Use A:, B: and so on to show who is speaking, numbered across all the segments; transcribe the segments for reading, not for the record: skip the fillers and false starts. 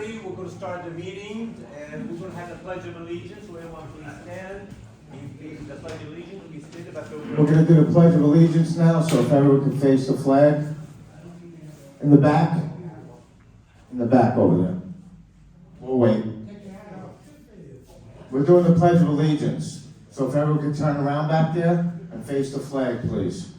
A: everybody. We're going to start the meeting, and we're going to have the Pledge of Allegiance. So everyone please stand. The Pledge of Allegiance will be stated by the
B: We're going to do the Pledge of Allegiance now, so if everyone can face the flag. In the back. In the back over there. We'll wait. We're doing the Pledge of Allegiance. So if everyone can turn around back there and face the flag, please.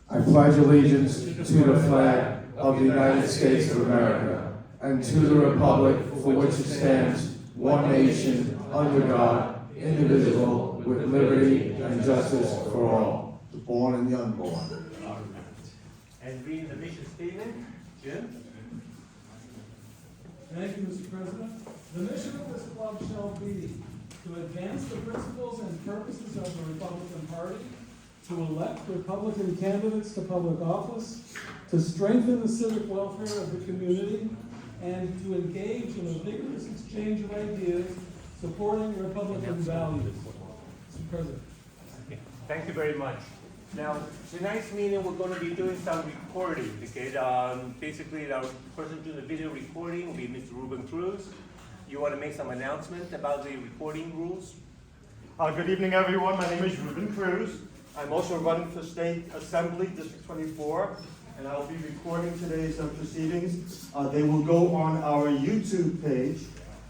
B: I pledge allegiance to the flag of the United States of America and to the republic for which it stands, one nation, under God, indivisible, with liberty and justice for all, the born and the unborn.
A: And reading the mission statement, Jim.
C: Thank you, Mr. President. The mission of this club shall be to advance the principles and purposes of the Republican Party, to elect Republican candidates to public office, to strengthen the civic welfare of the community, and to engage in a vigorous exchange of ideas supporting Republican values. Mr. President.
A: Okay. Thank you very much. Now, tonight's meeting, we're going to be doing some recording. Okay, basically, our person doing the video recording will be Mr. Ruben Cruz. You want to make some announcement about the recording rules?
D: Good evening, everyone. My name is Ruben Cruz. I'm also running for State Assembly, District 24, and I'll be recording today's proceedings. They will go on our YouTube page.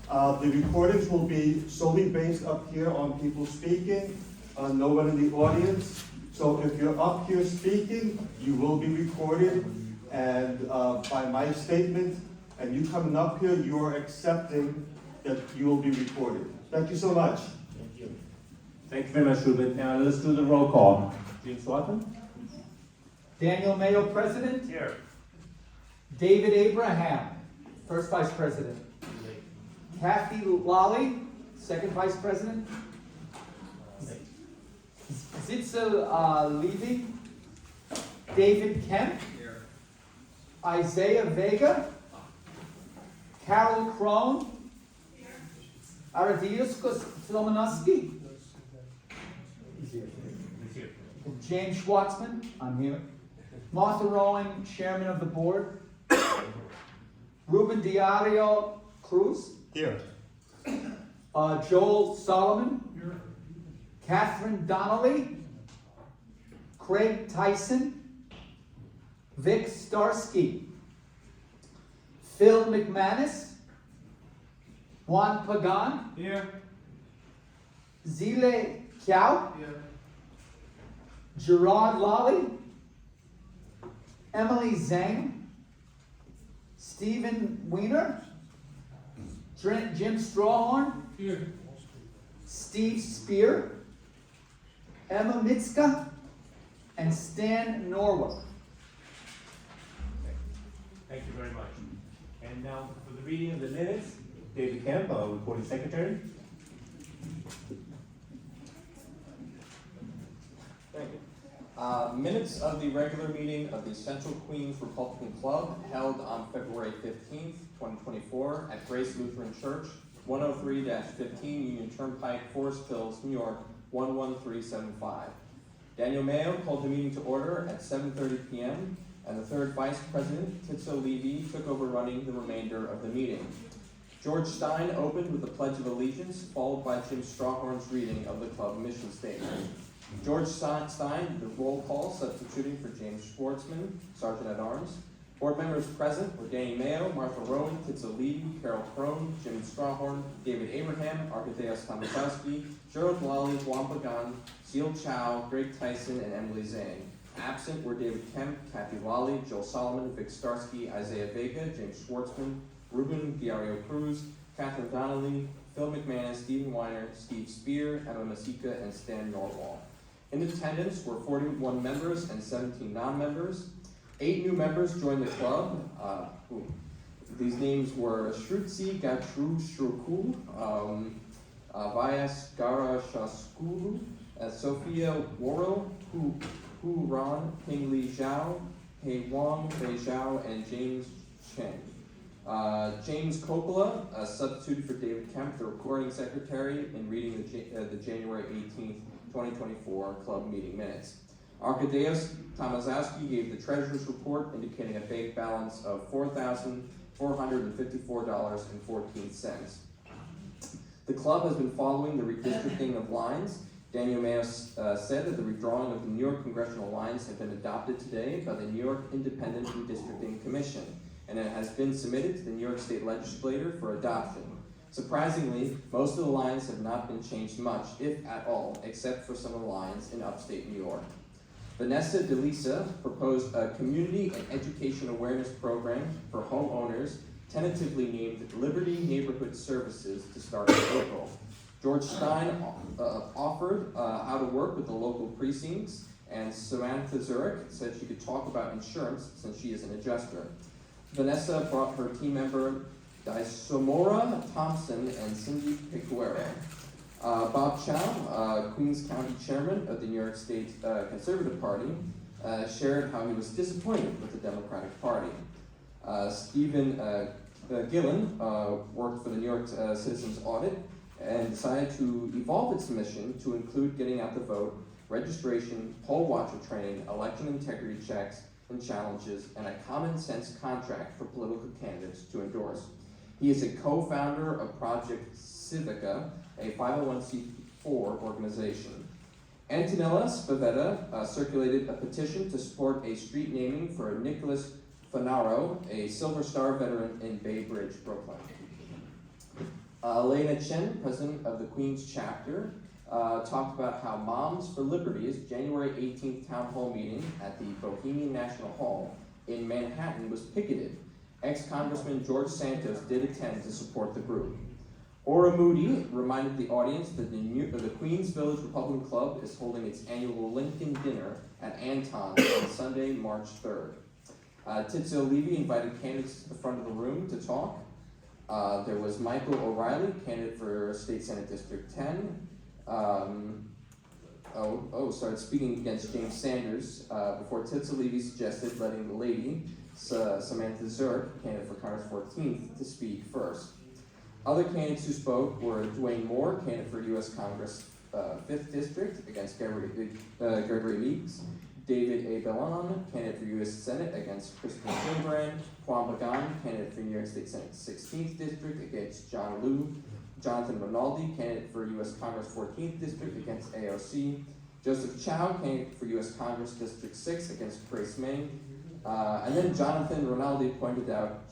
D: The recordings will be solely based up here on people speaking, no one in the audience. So if you're up here speaking, you will be recorded, and by my statement, and you coming up here, you're accepting that you will be recorded. Thank you so much.
A: Thank you. Thank you very much, Ruben. Now let's do the roll call. James Swanton?
E: Daniel Mayo, President.
A: Here.
E: David Abraham, First Vice President. Kathy Lally, Second Vice President. Zitzel Levy. David Kemp. Here. Isaiah Vega. Carol Crone. Here. Aradiuskos Filomanovsky. James Schwartzman, I'm here. Martha Rowan, Chairman of the Board. Ruben Diario Cruz.
D: Here.
E: Joel Solomon. Here. Catherine Donnelly. Craig Tyson. Vic Starsky. Phil McManus. Juan Pagan.
C: Here.
E: Zile Kiao.
C: Here.
E: Gerard Lally, Emily Zhang, Stephen Weiner, Jim Strawhorn,
C: Here.
E: Steve Spear, Emma Mitska, and Stan Norwell.
A: Thank you very much. And now for the reading of the minutes, David Kemp, our recording secretary.
F: Thank you. Minutes of the regular meeting of the Central Queens Republican Club held on February 15th, 2024 at Grace Lutheran Church, 103-15 Union Turnpike, Forest Hills, New York, 11375. Daniel Mayo called the meeting to order at 7:30 p.m. and the third Vice President, Titso Levy, took over running the remainder of the meeting. George Stein opened with the Pledge of Allegiance, followed by Jim Strawhorn's reading of the club mission statement. George Stein did the roll call, substituting for James Schwartzman, Sergeant at Arms. Board members present were Danny Mayo, Martha Rowan, Titso Levy, Carol Crone, Jim Strawhorn, David Abraham, Arkadeus Tomasowski, Gerald Lally, Juan Pagan, Seal Chow, Greg Tyson, and Emily Zhang. Absent were David Kemp, Kathy Lally, Joel Solomon, Vic Starsky, Isaiah Vega, James Schwartzman, Ruben Diario Cruz, Catherine Donnelly, Phil McManus, Stephen Weiner, Steve Spear, Emma Masika, and Stan Norwell. In attendance were 41 members and 17 non-members. 8 new members joined the club. These names were Shrutsi Gatru Shruku, Vyas Gara Shaskulu, Sophia Worrell, Hu Ran, Ping Li Zhao, He Wang, Fei Zhao, and James Chen. James Coppola substituted for David Kemp, the recording secretary, in reading the January 18th, 2024 club meeting minutes. Arkadeus Tomaszowski gave the treasurer's report indicating a bank balance of $4,454.14. The club has been following the redistricting of lines. Daniel Mayos said that the redrawing of the New York congressional lines had been adopted today by the New York Independent Redistricting Commission, and it has been submitted to the New York State Legislature for adoption. Surprisingly, most of the lines have not been changed much, if at all, except for some of the lines in upstate New York. Vanessa DeLisa proposed a community and education awareness program for homeowners, tentatively named Liberty Neighborhood Services, to start in April. George Stein offered how to work with the local precincts, and Samantha Zurich said she could talk about insurance since she is an adjuster. Vanessa brought her team member Daisomora Thompson and Cindy Picuero. Bob Chow, Queens County Chairman of the New York State Conservative Party, shared how he was disappointed with the Democratic Party. Stephen Gillen worked for the New York Citizens Audit and decided to evolve its mission to include getting out the vote, registration, poll watcher training, election integrity checks and challenges, and a common sense contract for political candidates to endorse. He is a co-founder of Project Civica, a 501c4 organization. Antonella Spavetta circulated a petition to support a street naming for Nicholas Fanaro, a Silver Star veteran in Bay Bridge, Brooklyn. Elena Chen, president of the Queens chapter, talked about how Moms for Liberty's January 18th town hall meeting at the Bohemian National Hall in Manhattan was picketed. Ex-Congressman George Santos did attend to support the group. Ora Moody reminded the audience that the Queens Village Republican Club is holding its annual Lincoln Dinner at Anton's on Sunday, March 3rd. Tizzo Levy invited candidates to the front of the room to talk. There was Michael O'Reilly, candidate for State Senate District 10. Started speaking against James Sanders before Tizzo Levy suggested letting the lady, Samantha Zurich, candidate for Congress 14th, to speak first. Other candidates who spoke were Dwayne Moore, candidate for U.S. Congress 5th District against Gregory Meeks, David A. Bellon, candidate for U.S. Senate against Kristen Gillibrand, Juan Pagan, candidate for New York State Senate 16th District against John Liu, Jonathan Rinaldi, candidate for U.S. Congress 14th District against AOC, Joseph Chow, candidate for U.S. Congress District 6 against Grace Meng, and then Jonathan Rinaldi pointed out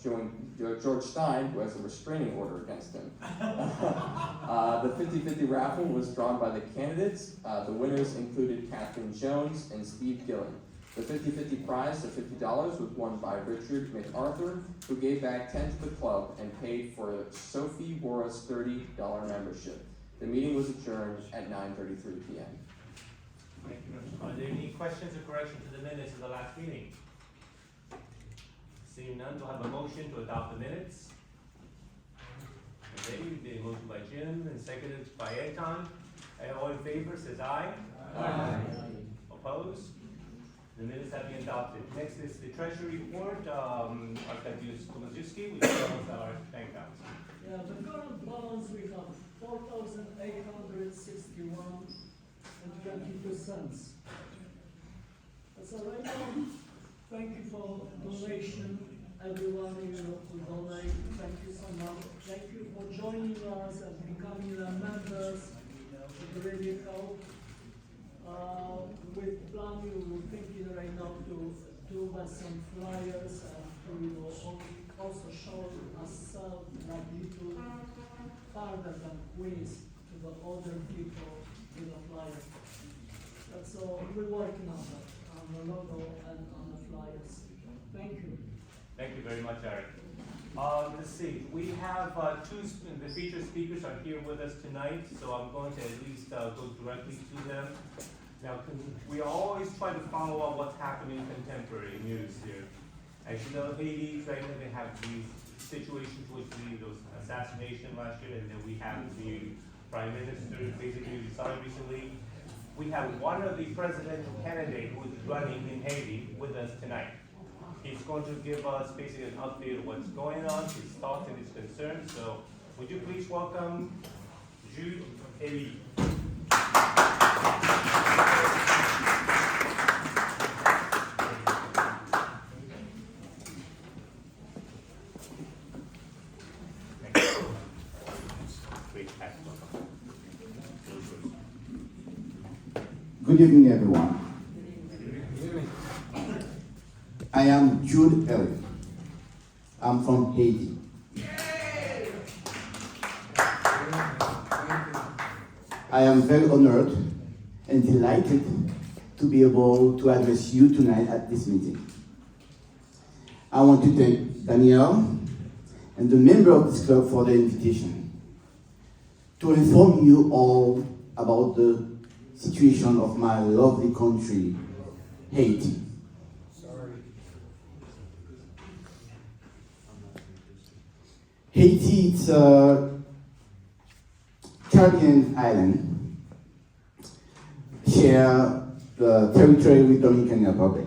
F: George Stein, who has a restraining order against him. The 50-50 raffle was drawn by the candidates. The winners included Catherine Jones and Steve Gillen. The 50-50 prize of $50 was won by Richard MacArthur, who gave back 10 to the club and paid for Sophie Bora's $30 membership. The meeting was adjourned at 9:33 p.m.
A: Thank you. Are there any questions or corrections to the minutes of the last meeting? Seeing none, do I have a motion to adopt the minutes? Okay, the motion by Jim and seconded by Anton. All in favor says aye.
C: Aye.
A: Opposed? The minutes have been adopted. Next is the treasury report. Arkadyusz Tomaszewski, will tell us our bank balance.
G: Yeah, the current balance we have $4,861.22. That's all right. Thank you for donation, everyone who donate. Thank you so much. Thank you for joining us and becoming members. It really helped. With plan, we were thinking right now to do some flyers and to also show ourselves like little farther than Queens to the other people with the flyer. That's all. We're working on that, on the logo and on the flyers. Thank you.
A: Thank you very much, Eric. Let's see, we have the featured speakers are here with us tonight, so I'm going to at least go directly to them. Now, we always try to follow up what's happening in contemporary news here. As you know, Haiti, right now they have these situations with those assassination last year, and then we have the Prime Minister basically resigned recently. We have one of the presidential candidates who is running in Haiti with us tonight. He's going to give us basically an update of what's going on, his thoughts and his concerns. So would you please welcome Jude Elie. Pat, welcome.
H: Good evening, everyone. I am Jude Elliott. I'm from Haiti. I am very honored and delighted to be able to address you tonight at this meeting. I want to thank Danielle and the member of this club for the invitation to inform you all about the situation of my lovely country, Haiti. Haiti is a Caribbean island, share the territory with Dominican Republic.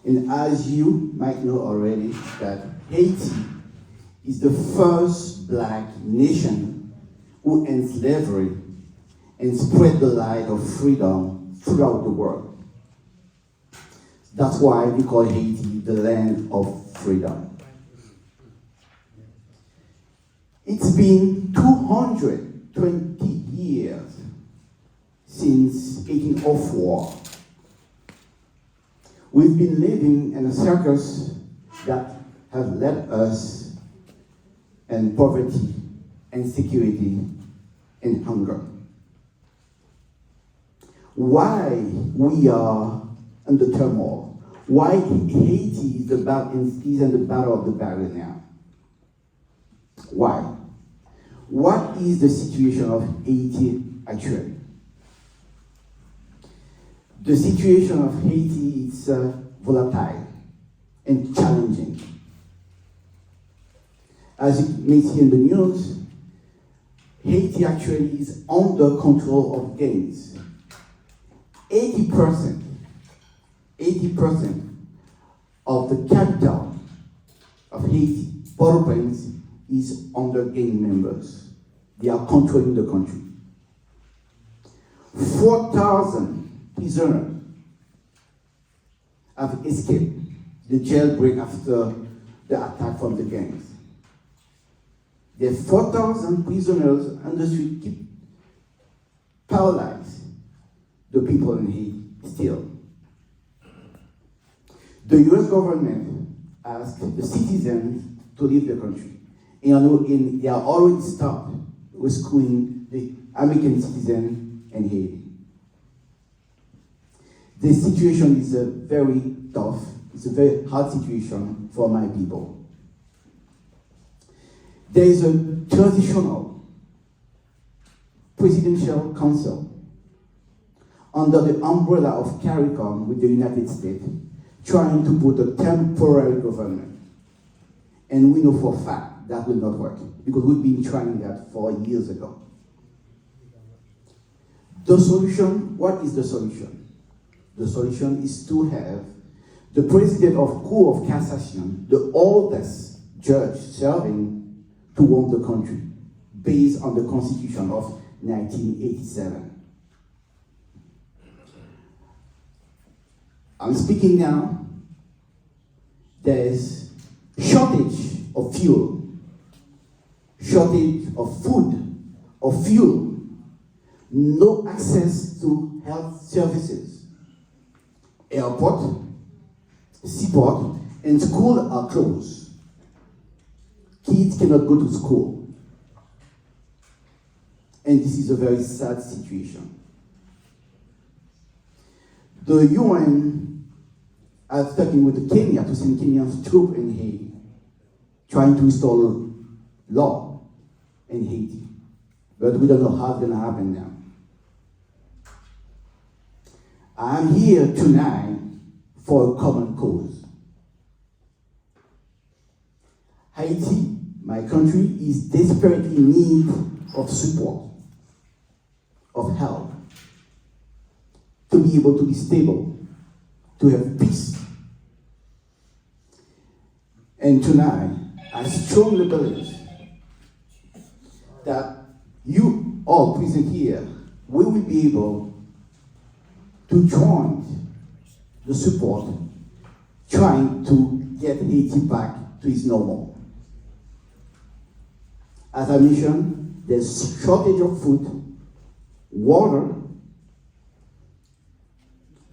H: And as you might know already, that Haiti is the first black nation who ends slavery and spread the light of freedom throughout the world. That's why we call Haiti the land of freedom. It's been 220 years since 1804. We've been living in a circus that has led us in poverty, insecurity, and hunger. Why we are under turmoil? Why Haiti is in the battle of the barrel now? Why? What is the situation of Haiti actually? The situation of Haiti is volatile and challenging. As you may see in the news, Haiti actually is under control of gangs. 80% of the capital of Haiti, Port-au-Prince, is under gang members. They are controlling the country. 4,000 prisoners have escaped the jailbreak after the attack from the gangs. The 4,000 prisoners on the street keep paralyzed the people in Haiti still. The US government asked the citizens to leave the country. And they are already stopped rescuing the American citizen in Haiti. The situation is very tough. It's a very hard situation for my people. There is a transitional presidential council under the umbrella of CARICOM with the United States, trying to put a temporary government. And we know for a fact that will not work, because we've been trying that for years ago. The solution, what is the solution? The solution is to have the president of Court of Cassation, the oldest judge serving, to run the country, based on the Constitution of 1987. I'm speaking now. There's shortage of fuel, shortage of food, of fuel, no access to health services. Airport, seaport, and school are closed. Kids cannot go to school. And this is a very sad situation. The UN is talking with Kenya to send Kenyan troops in Haiti, trying to install law in Haiti. But we don't know how it's going to happen now. I'm here tonight for a common cause. Haiti, my country, is desperately in need of support, of help, to be able to be stable, to have peace. And tonight, I strongly believe that you all present here, we will be able to join the support trying to get Haiti back to its normal. As I mentioned, there's shortage of food, water,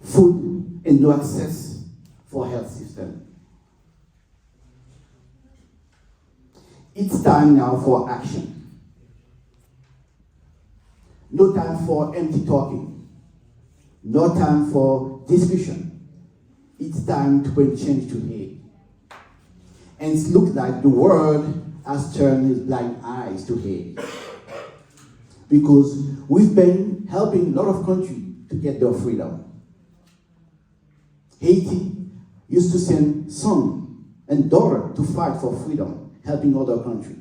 H: food, and no access for health system. It's time now for action. No time for empty talking. No time for discussion. It's time to bring change to Haiti. And it looks like the world has turned its blind eyes to Haiti. Because we've been helping a lot of countries to get their freedom. Haiti used to send son and daughter to fight for freedom, helping other countries.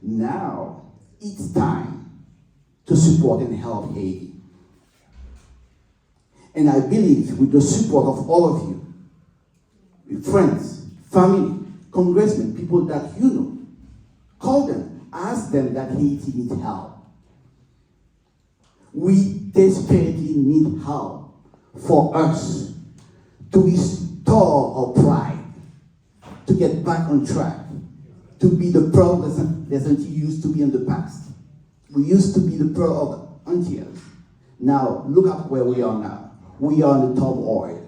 H: Now, it's time to support and help Haiti. And I believe with the support of all of you, with friends, family, congressmen, people that you know, call them, ask them that Haiti needs help. We desperately need help for us to restore our pride, to get back on track, to be the pearl that Haiti used to be in the past. We used to be the pearl of Antioch. Now, look at where we are now. We are in the turmoil.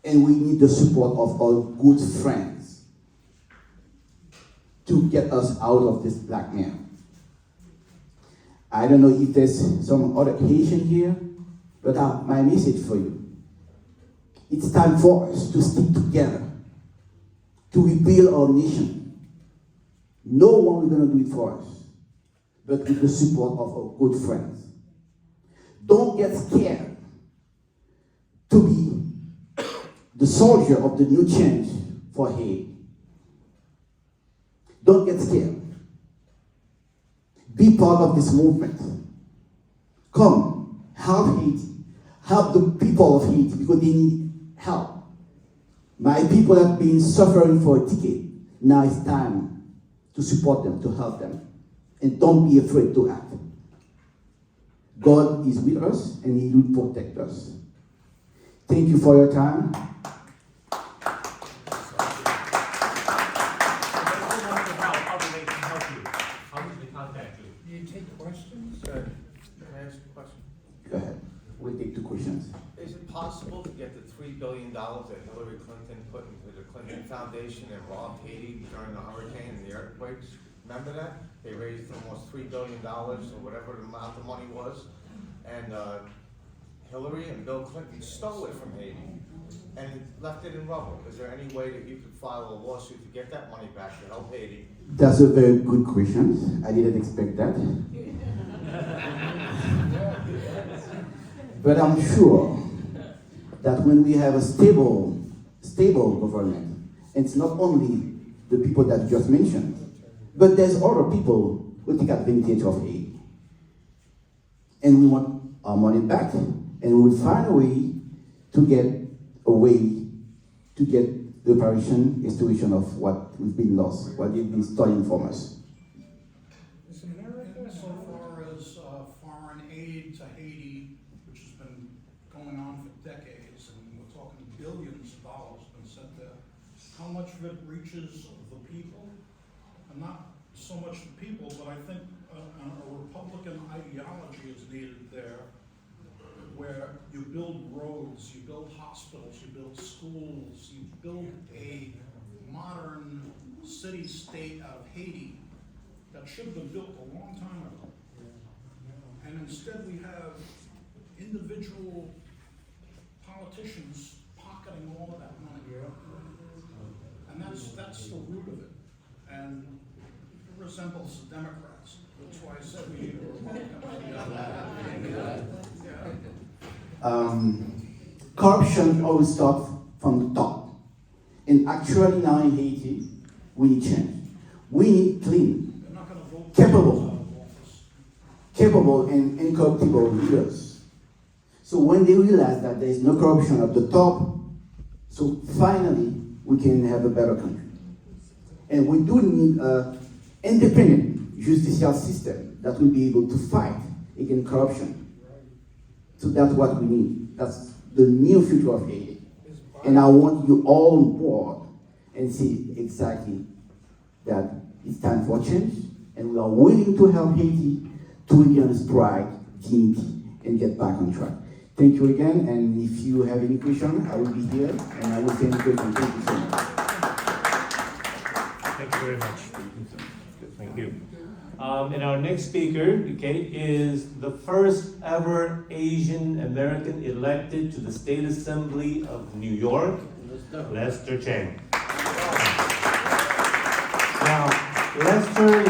H: And we need the support of our good friends to get us out of this blackmail. I don't know if there's some other Haitian here, but my message for you. It's time for us to stick together, to rebuild our nation. No one is going to do it for us, but with the support of our good friends. Don't get scared to be the soldier of the new change for Haiti. Don't get scared. Be part of this movement. Come, help Haiti. Help the people of Haiti because they need help. My people have been suffering for a decade. Now it's time to support them, to help them. And don't be afraid to act. God is with us and He will protect us. Thank you for your time. Go ahead. We'll take 2 questions.
I: Is it possible to get the $3 billion that Hillary Clinton put into the Clinton Foundation and robbed Haiti during the hurricane and the earthquakes? Remember that? They raised almost $3 billion or whatever the amount of money was. And Hillary and Bill Clinton stole it from Haiti and left it in rubble. Is there any way that you could file a lawsuit to get that money back to help Haiti?
H: That's a very good question. I didn't expect that. But I'm sure that when we have a stable government, and it's not only the people that you just mentioned, but there's other people who take advantage of Haiti. And we want our money back, and we'll find a way to get the restoration of what we've been lost, what they've been stolen from us.
J: Is America, so far as foreign aid to Haiti, which has been going on for decades, and we're talking billions of dollars been sent there, how much of it reaches the people? And not so much the people, but I think a Republican ideology is needed there, where you build roads, you build hospitals, you build schools, you build a modern city-state out of Haiti that should have been built a long time ago. And instead we have individual politicians pocketing all of that money. And that's the root of it. And it resembles the Democrats. That's why I said we need a Republican.
H: Corruption always starts from the top. And actually now in Haiti, we need change. We need clean, capable and incorruptible leaders. So when they realize that there is no corruption at the top, so finally we can have a better country. And we do need an independent judicial system that will be able to fight against corruption. So that's what we need. That's the new future of Haiti. And I want you all on board and see exactly that it's time for change and we are willing to help Haiti to regain its pride, dignity, and get back on track. Thank you again, and if you have any questions, I will be here, and I will take any questions. Thank you so much.
A: Thank you very much. Thank you. And our next speaker, okay, is the first ever Asian American elected to the State Assembly of New York, Lester Chang. Now, Lester,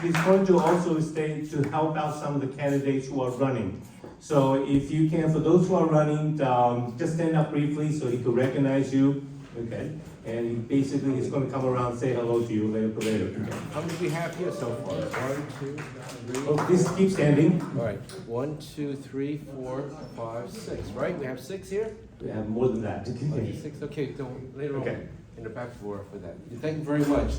A: he's going to also stay to help out some of the candidates who are running. So if you can, for those who are running, just stand up briefly so he could recognize you, okay? And he basically is going to come around and say hello to you later. Okay?
K: How many do we have here so far? 1, 2, 3.
A: Oh, please keep standing.
K: All right. 1, 2, 3, 4, 5, 6. Right? We have 6 here?
A: We have more than that.
K: Okay, 6. Okay, so later
A: Okay.
K: on in the back for that. Thank you very much.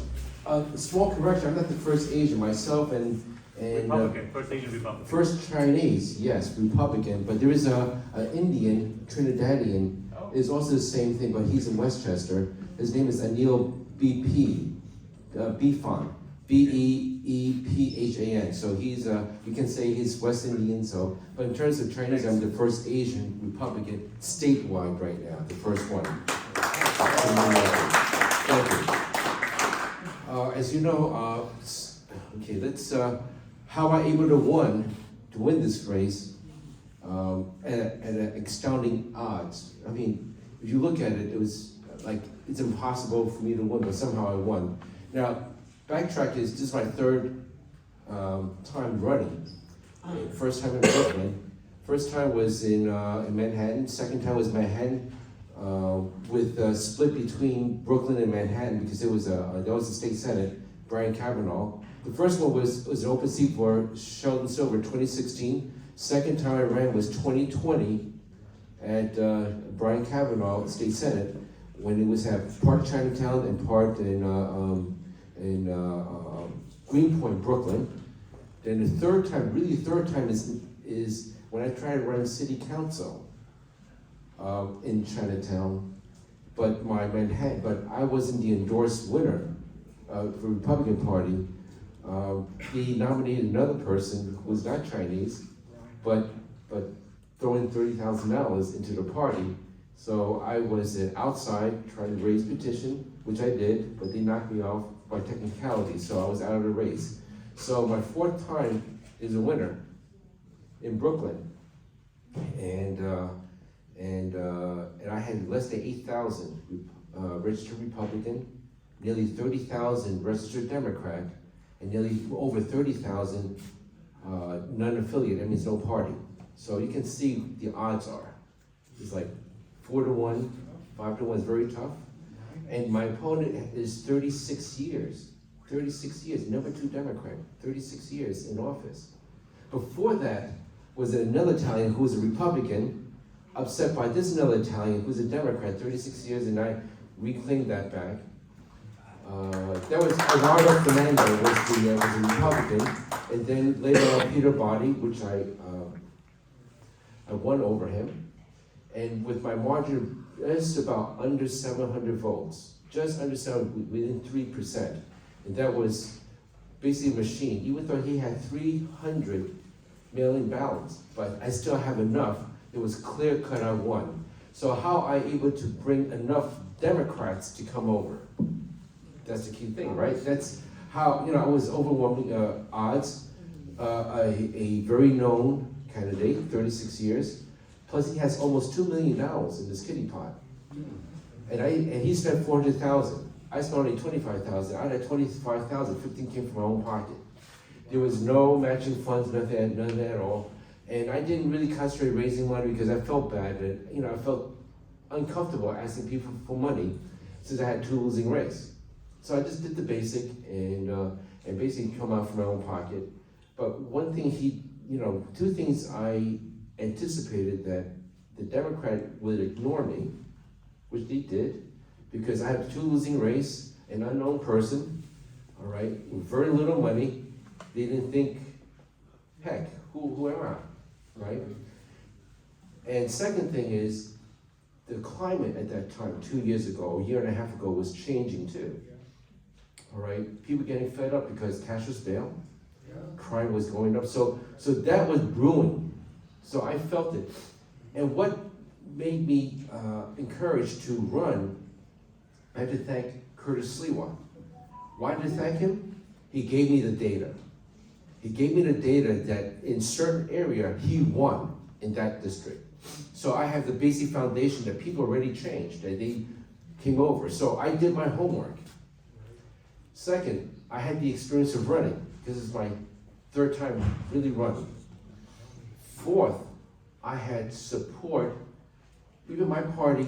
K: Small correction. I'm not the first Asian myself, and
A: Republican, first Asian Republican.
K: first Chinese. Yes, Republican. But there is a Indian Trinidadian. Is also the same thing, but he's in Westchester. His name is Anil Bephan, Beephan. So he's, you can say he's West Indian. So, but in terms of Chinese, I'm the first Asian Republican statewide right now, the first one. Thank you. As you know, okay, let's. How am I able to win this race? At an astounding odds. I mean, if you look at it, it was like it's impossible for me to win, but somehow I won. Now, backtrack is this is my third time running. First time in Brooklyn. First time was in Manhattan. Second time was Manhattan, with a split between Brooklyn and Manhattan because there was a state senate, Brian Kavanaugh. The first one was an open seat for Sheldon Silver, 2016. Second time I ran was 2020 at Brian Kavanaugh State Senate when it was at part Chinatown and part in Greenpoint, Brooklyn. Then the third time is when I tried to run city council in Chinatown, but I wasn't the endorsed winner for the Republican Party. He nominated another person who was not Chinese, but throwing $30,000 into the party. So I was outside trying to raise petition, which I did, but they knocked me off by technicality, so I was out of the race. So my fourth time is a winner in Brooklyn, and I had less than 8,000 registered Republican, nearly 30,000 registered Democrat, and nearly over 30,000 non-affiliate, that means no party. So you can see the odds are. It's like 4-1, 5-1 is very tough. And my opponent is 36 years, number 2 Democrat, 36 years in office. Before that was another Italian who was a Republican, upset by this another Italian who's a Democrat, 36 years, and I reclaimed that back. That was Eduardo Fernando was a Republican, and then later on Peter Botti, which I won over him, and with my margin just about under 700 votes, just under 700, within 3%, and that was basically a machine. Even though he had 300 mail-in ballots, but I still have enough. It was clear cut. I won. So how I able to bring enough Democrats to come over? That's the key thing, right? That's how, I was overwhelming odds. A very known candidate, 36 years, plus he has almost $2 million in this kitty pot. And he spent 400,000. I spent only 25,000. I had 25,000, 15 came from my own pocket. There was no matching funds, none of that at all. And I didn't really concentrate raising money because I felt bad, and I felt uncomfortable asking people for money since I had 2 losing races. So I just did the basic and basically come out from my own pocket. But one thing 2 things I anticipated that the Democrat would ignore me, which they did, because I have 2 losing races, an unknown person, all right, with very little money. They didn't think, heck, who am I, right? And second thing is, the climate at that time, 2 years ago, a year and a half ago, was changing too. All right, people getting fed up because cash was bail. crime was going up. So that was brewing. So I felt it. And what made me encouraged to run, I had to thank Curtis Sliwa. Why did I thank him? He gave me the data. He gave me the data that in certain area, he won in that district. So I have the basic foundation that people already changed, that they came over. So I did my homework. Second, I had the experience of running. This is my third time really running. Fourth, I had support. Even my party,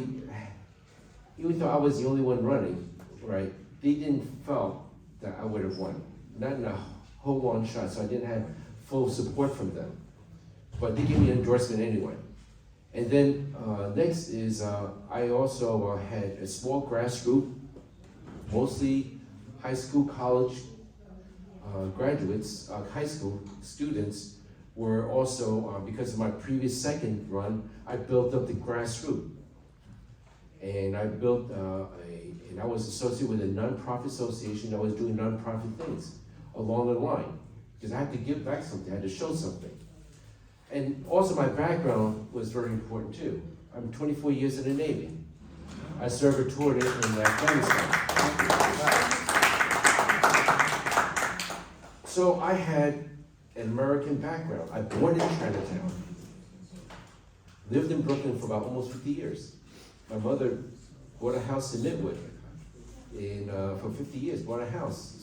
K: even though I was the only one running, right, they didn't felt that I would have won. Not in a whole long shot, so I didn't have full support from them. But they gave me an endorsement anyway. And then next is I also had a small grassroots, mostly high school, college graduates, high school students were also, because of my previous second run, I built up the grassroots. And I built and I was associated with a nonprofit association that was doing nonprofit things along the line. Because I had to give back something, I had to show something. And also my background was very important too. I'm 24 years in the Navy. I served a tour in Afghanistan. So I had an American background. I was born in Chinatown. Lived in Brooklyn for about almost 50 years. My mother bought a house in Midwood for 50 years, bought a house.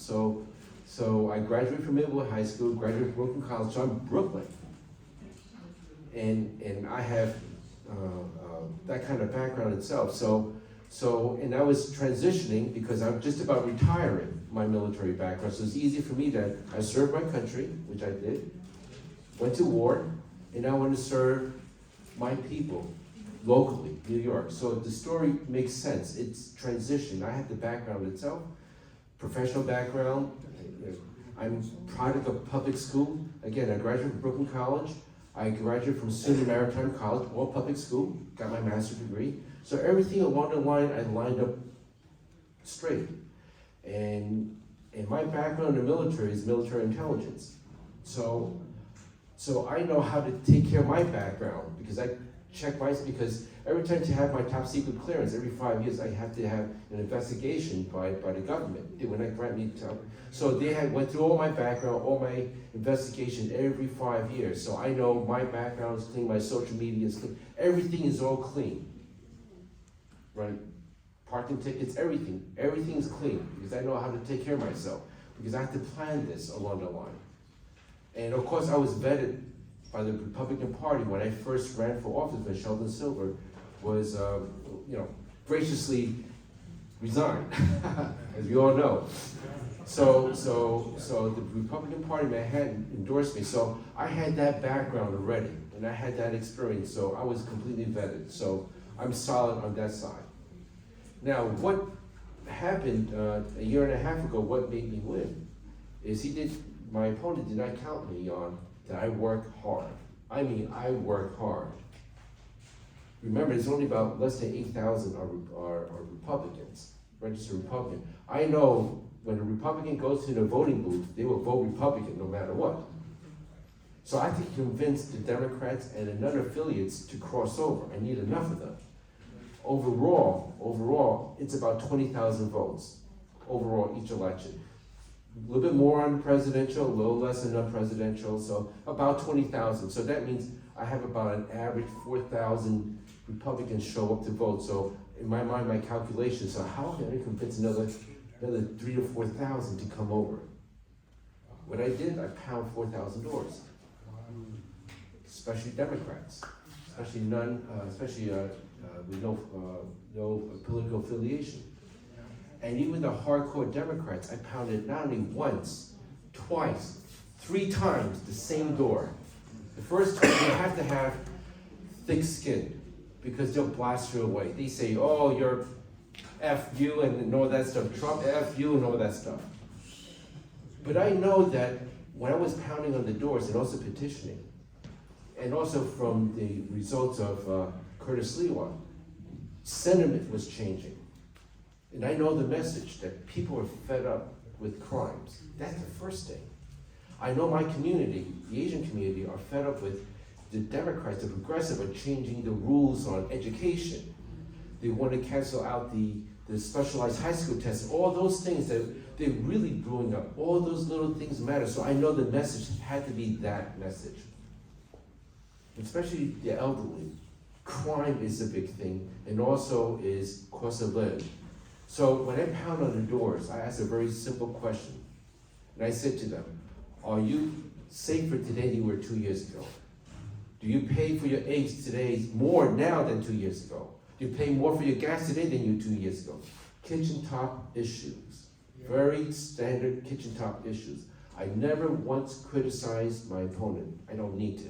K: So I graduated from Midwood High School, graduated from Brooklyn College, so I'm Brooklyn. And I have that kind of background itself. And I was transitioning because I'm just about retiring my military background. So it's easy for me that I served my country, which I did, went to war, and I want to serve my people locally, New York. So the story makes sense. It's transition. I have the background itself, professional background. I'm product of public school. Again, I graduated from Brooklyn College. I graduated from SUNY Maritime College, all public school, got my master's degree. So everything along the line, I lined up straight. And my background in the military is military intelligence. So I know how to take care of my background because I check because every time to have my top secret clearance, every 5 years, I have to have an investigation by the government. They would not grant me to. So they went through all my background, all my investigation every 5 years. So I know my background is clean, my social media is clean. Everything is all clean, right? Parking tickets, everything. Everything's clean because I know how to take care of myself because I have to plan this along the line. And of course, I was vetted by the Republican Party when I first ran for office when Sheldon Silver was, graciously resigned, as we all know. So the Republican Party in Manhattan endorsed me. So I had that background already, and I had that experience. So I was completely vetted. So I'm solid on that side. Now, what happened a year and a half ago? What made me win? Is my opponent did not count me on that I work hard. I mean, I work hard. Remember, there's only about less than 8,000 are Republicans, registered Republican. I know when a Republican goes to the voting booth, they will vote Republican no matter what. So I have to convince the Democrats and the non-affiliates to cross over. I need enough of them. Overall, it's about 20,000 votes overall each election. A little bit more on presidential, a little less on non-presidential, so about 20,000. So that means I have about an average 4,000 Republicans show up to vote. So in my mind, my calculation, so how can I convince another 3,000 to 4,000 to come over? What I did, I pound 4,000 doors, especially Democrats, especially with no political affiliation. And even the hardcore Democrats, I pounded not only once, twice, 3 times the same door. The first time, you have to have thick skin because they'll blast you away. They say, oh, you're F you and all that stuff, Trump F you and all that stuff. But I know that when I was pounding on the doors and also petitioning, and also from the results of Curtis Lewa, sentiment was changing. And I know the message that people are fed up with crimes. That's the first thing. I know my community, the Asian community, are fed up with the Democrats, the progressive, are changing the rules on education. They want to cancel out the specialized high school tests, all those things that they're really brewing up. All those little things matter. So I know the message had to be that message. Especially the elderly. Crime is a big thing, and also is cost of living. So when I pound on the doors, I ask a very simple question. And I said to them, are you safer today than you were 2 years ago? Do you pay for your eggs today more now than 2 years ago? Do you pay more for your gas today than you 2 years ago? Kitchen top issues. Very standard kitchen top issues. I never once criticized my opponent. I don't need to.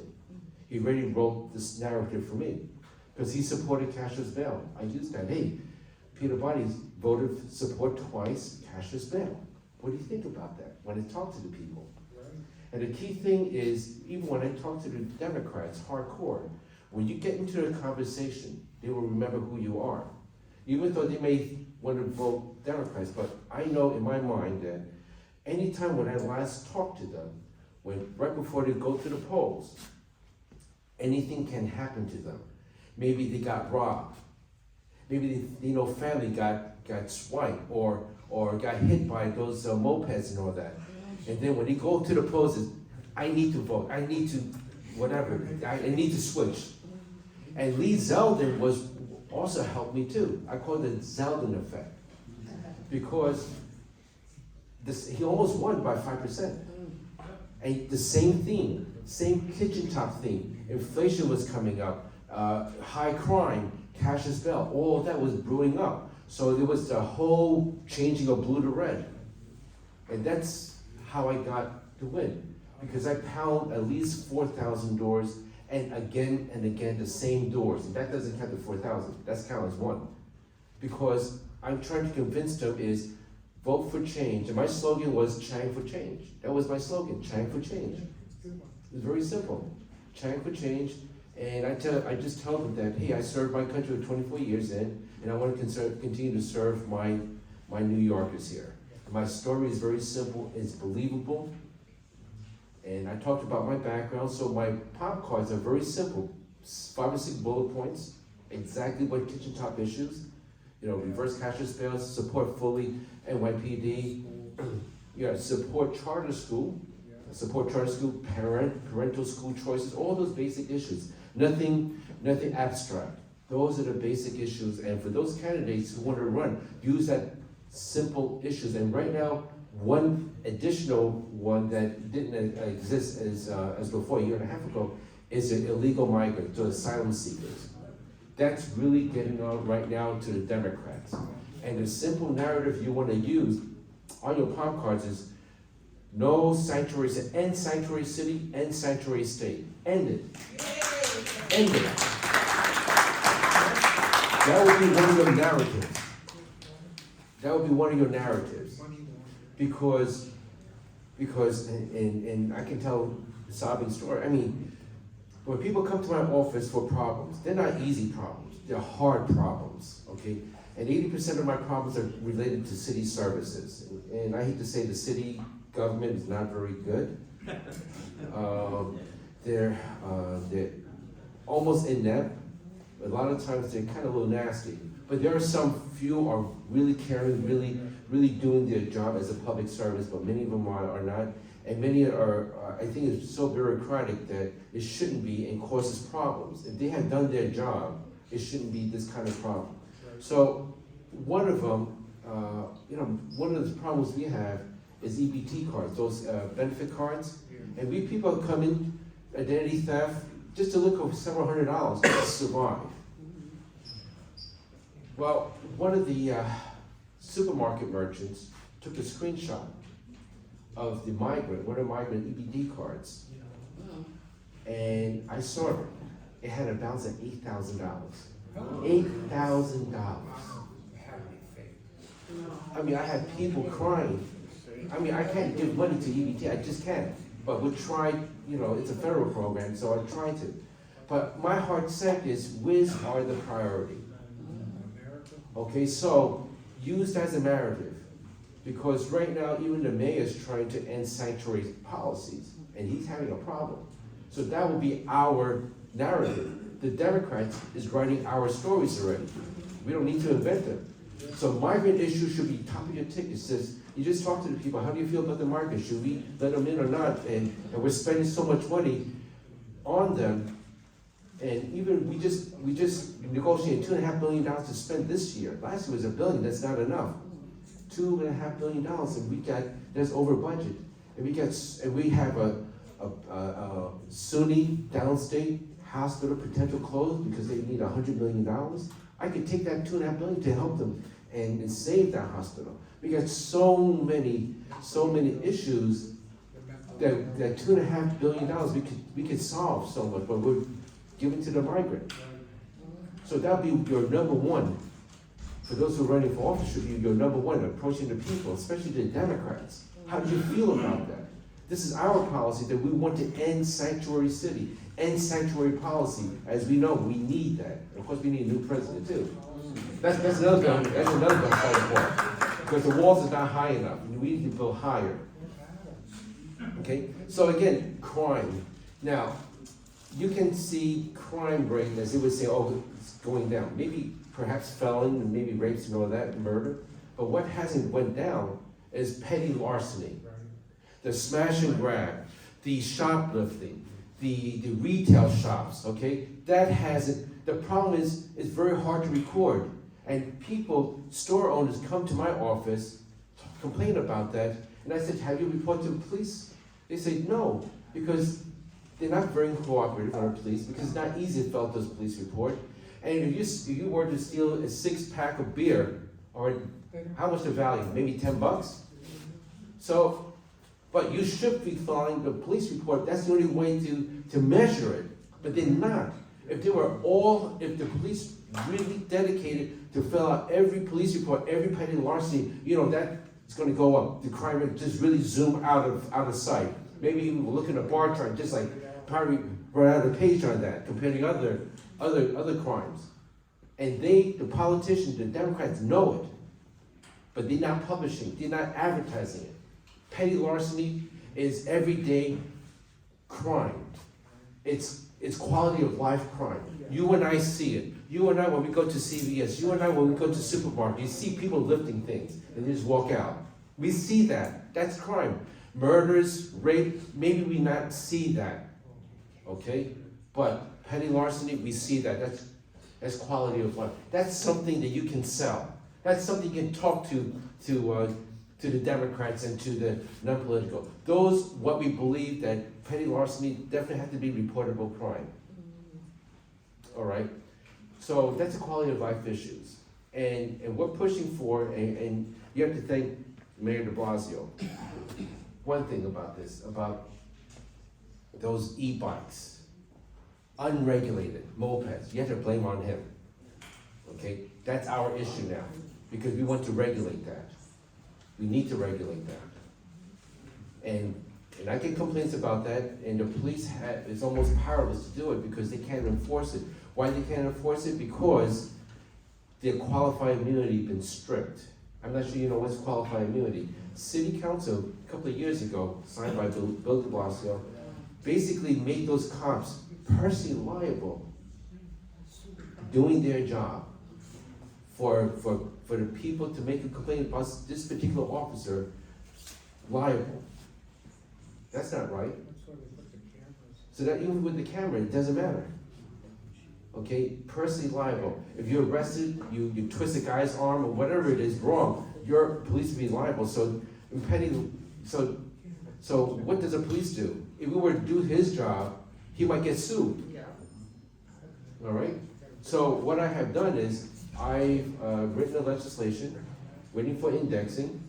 K: He already wrote this narrative for me because he supported cashless bail. I used that. Hey, Peter Bonney voted support twice cashless bail. What do you think about that when I talk to the people? And the key thing is, even when I talk to the Democrats, hardcore, when you get into a conversation, they will remember who you are. Even though they may want to vote Democrats, but I know in my mind that anytime when I last talked to them, right before they go to the polls, anything can happen to them. Maybe they got robbed. Maybe family got swiped or got hit by those mopeds and all that. And then when they go to the polls, I need to vote. I need to whatever. I need to switch. And Lee Zeldin was also helped me too. I call it the Zeldin effect because he almost won by 5%. And the same theme, same kitchen top theme. Inflation was coming up, high crime, cashless bail, all that was brewing up. So there was the whole changing of blue to red. And that's how I got to win. Because I pound at least 4,000 doors and again the same doors. And that doesn't count the 4,000, that's count as one. Because I'm trying to convince them is vote for change. And my slogan was Chang for change. That was my slogan, Chang for change. It was very simple, Chang for change. And I just tell them that, hey, I served my country for 24 years and I want to continue to serve my New Yorkers here. My story is very simple, it's believable. And I talked about my background, so my pop cards are very simple. 5 or 6 bullet points, exactly what kitchen top issues. Reverse cashless bail, support fully NYPD, support charter school, parental school choices, all those basic issues. Nothing abstract. Those are the basic issues, and for those candidates who want to run, use that simple issues. And right now, one additional one that didn't exist as before a year and a half ago is an illegal migrant, so asylum seekers. That's really getting on right now to the Democrats. And the simple narrative you want to use on your pop cards is no sanctuary city, end sanctuary city, end sanctuary state. End it. End it. That would be one of your narratives. That would be one of your narratives. Because and I can tell a sobbing story. I mean, when people come to my office for problems, they're not easy problems, they're hard problems, okay? And 80% of my problems are related to city services. And I hate to say the city government is not very good. They're almost inept. A lot of times they're kind of a little nasty. But there are some few are really caring, really doing their job as a public service, but many of them are not. And many are, I think it's so bureaucratic that it shouldn't be and causes problems. If they had done their job, it shouldn't be this kind of problem. So one of them, one of the problems we have is EBT cards, those benefit cards. And we people come in, identity theft, just to look for several $100 to survive. Well, one of the supermarket merchants took a screenshot of the migrant, one of the migrant EBT cards. And I saw it. It had a balance of $8,000. $8,000. I mean, I had people crying. I mean, I can't give money to EBT, I just can't. But we tried, it's a federal program, so I tried to. But my heart set is, which are the priority? Okay, so use that as a narrative. Because right now, even the mayor is trying to end sanctuary policies, and he's having a problem. So that will be our narrative. The Democrats is writing our stories already. We don't need to invent them. So migrant issues should be top of your ticket. Says, you just talk to the people, how do you feel about the migrants? Should we let them in or not? And we're spending so much money on them. And even we just negotiated $2.5 billion to spend this year. Last year was $1 billion, that's not enough. $2.5 billion, and that's over budget. And we have a SUNY downstate hospital potential closed because they need $100 million. I could take that $2.5 billion to help them and save that hospital. We got so many issues that $2.5 billion we could solve so much, but we're giving to the migrant. So that'll be your number one. For those who are running for office, should be your number one, approaching the people, especially the Democrats. How do you feel about that? This is our policy that we want to end sanctuary city, end sanctuary policy. As we know, we need that. Of course, we need a new president too. That's another thing. That's another thing I'm fighting for. Because the walls are not high enough. We need to build higher. Okay. So again, crime. Now, you can see crime rate as they would say, oh, it's going down. Maybe perhaps felon and maybe rapes and all that, murder. But what hasn't went down is petty larceny. The smash and grab, the shoplifting, the retail shops, okay? That hasn't, the problem is it's very hard to record. And people, store owners come to my office, complain about that, and I said, have you reported to the police? They say no, because they're not very cooperative with our police, because it's not easy to fill out those police report. And if you were to steal a 6-pack of beer, or how much the value? Maybe $10? So, but you should be filing the police report. That's the only way to measure it. But they're not. If the police really dedicated to fill out every police report, every petty larceny, that's going to go up. The crime rate just really zoom out of sight. Maybe even look at a bar chart, just like probably run out of a page on that, compared to other crimes. And the politicians, the Democrats know it, but they're not publishing, they're not advertising it. Petty larceny is everyday crime. It's quality of life crime. You and I see it. You and I, when we go to CVS, you and I, when we go to supermarket, you see people lifting things and they just walk out. We see that. That's crime. Murders, rape, maybe we not see that. Okay? But petty larceny, we see that. That's quality of life. That's something that you can sell. That's something you can talk to the Democrats and to the non-political. What we believe that petty larceny definitely have to be reportable crime. All right? So that's the quality of life issues. And we're pushing for, and you have to thank Mayor de Blasio. One thing about this, about those e-bikes, unregulated mopeds, you have to blame on him. Okay? That's our issue now, because we want to regulate that. We need to regulate that. And I get complaints about that, and the police is almost powerless to do it because they can't enforce it. Why they can't enforce it? Because their qualified immunity has been stripped. I'm not sure you know what's qualified immunity. City Council, a couple of years ago, signed by Bill de Blasio, basically made those cops personally liable doing their job for the people to make a complaint about this particular officer liable. That's not right. So that even with the camera, it doesn't matter. Okay, personally liable. If you're arrested, you twist a guy's arm or whatever it is wrong, your police will be liable. So what does the police do? If we were to do his job, he might get sued. All right? So what I have done is I've written a legislation, waiting for indexing,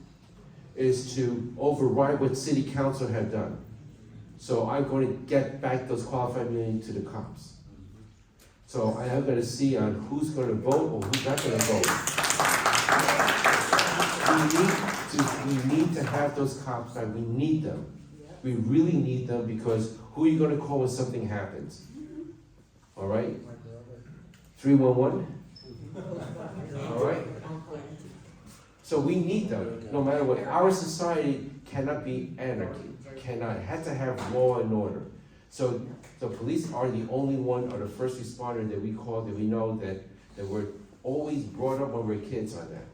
K: is to override what City Council have done. So I'm going to get back those qualified immunity to the cops. So I am going to see on who's going to vote or who's not going to vote. We need to have those cops back. We need them. We really need them, because who are you going to call when something happens? All right? 311? All right? So we need them, no matter what. Our society cannot be anarchy, cannot, it has to have law and order. So the police are the only one, or the first responder that we call, that we know that we're always brought up when we're kids on that.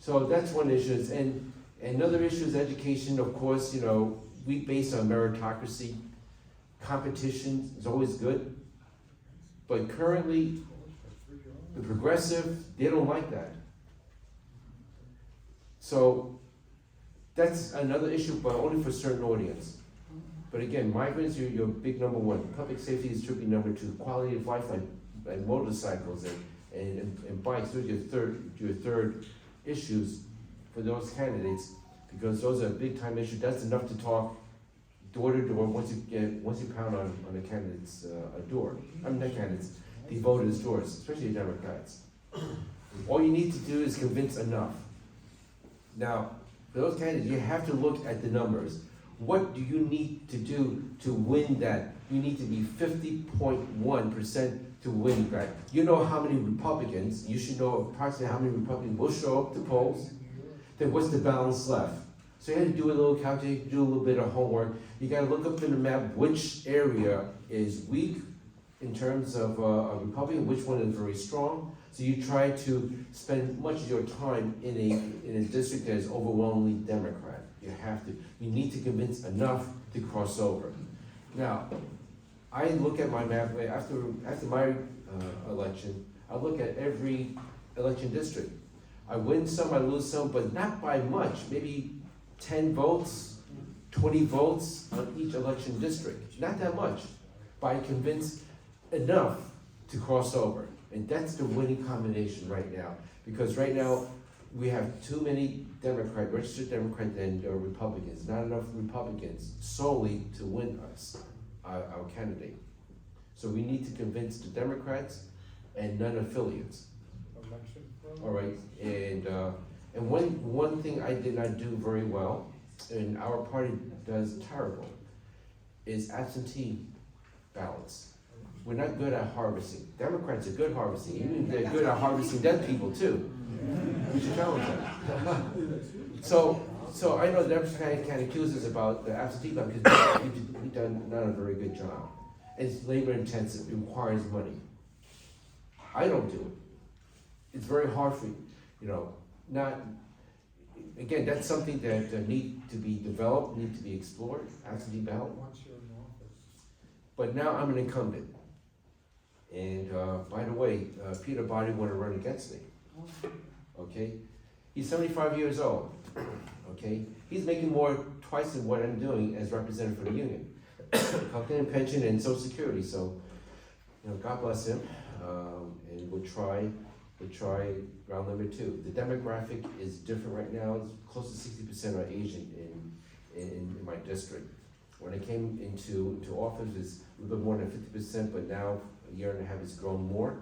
K: So that's one issue. And another issue is education. Of course, you know, we base on meritocracy. Competition is always good. But currently, the progressive, they don't like that. So that's another issue, but only for certain audience. But again, migrants, you're big number one. Public safety is should be number two. Quality of life, like motorcycles and bikes, those are your third issues for those candidates, because those are big time issues. That's enough to talk door to door once you pound on the candidate's door. I mean, not candidates, the voters' doors, especially Democrats. All you need to do is convince enough. Now, for those candidates, you have to look at the numbers. What do you need to do to win that? You need to be 50.1% to win that. You know how many Republicans, you should know approximately how many Republicans will show up to polls. Then what's the balance left? So you have to do a little calculation, do a little bit of homework. You gotta look up in the map which area is weak in terms of a Republican, which one is very strong. So you try to spend much of your time in a district that is overwhelmingly Democrat. You need to convince enough to cross over. Now, I look at my map, after my election, I look at every election district. I win some, I lose some, but not by much, maybe 10 votes, 20 votes on each election district, not that much. But I convince enough to cross over. And that's the winning combination right now. Because right now, we have too many registered Democrats and Republicans, not enough Republicans solely to win us, our candidate. So we need to convince the Democrats and non-affiliates. All right, and one thing I did not do very well, and our party does terrible, is absentee ballots. We're not good at harvesting. Democrats are good harvesting. Even they're good at harvesting dead people too. We should challenge them. So I know the Democrats can accuse us about the absentee ballot because we've done not a very good job. It's labor intensive. It requires money. I don't do it. It's very hard for again, that's something that need to be developed, need to be explored, absentee ballot. But now I'm an incumbent. And by the way, Peter Body want to run against me. Okay? He's 75 years old. Okay? He's making twice than what I'm doing as representative for the union. Company and pension and Social Security. So, God bless him. And we'll try round number two. The demographic is different right now. It's close to 60% are Asian in my district. When I came into office, it's a little bit more than 50%, but now a year and a half it's grown more.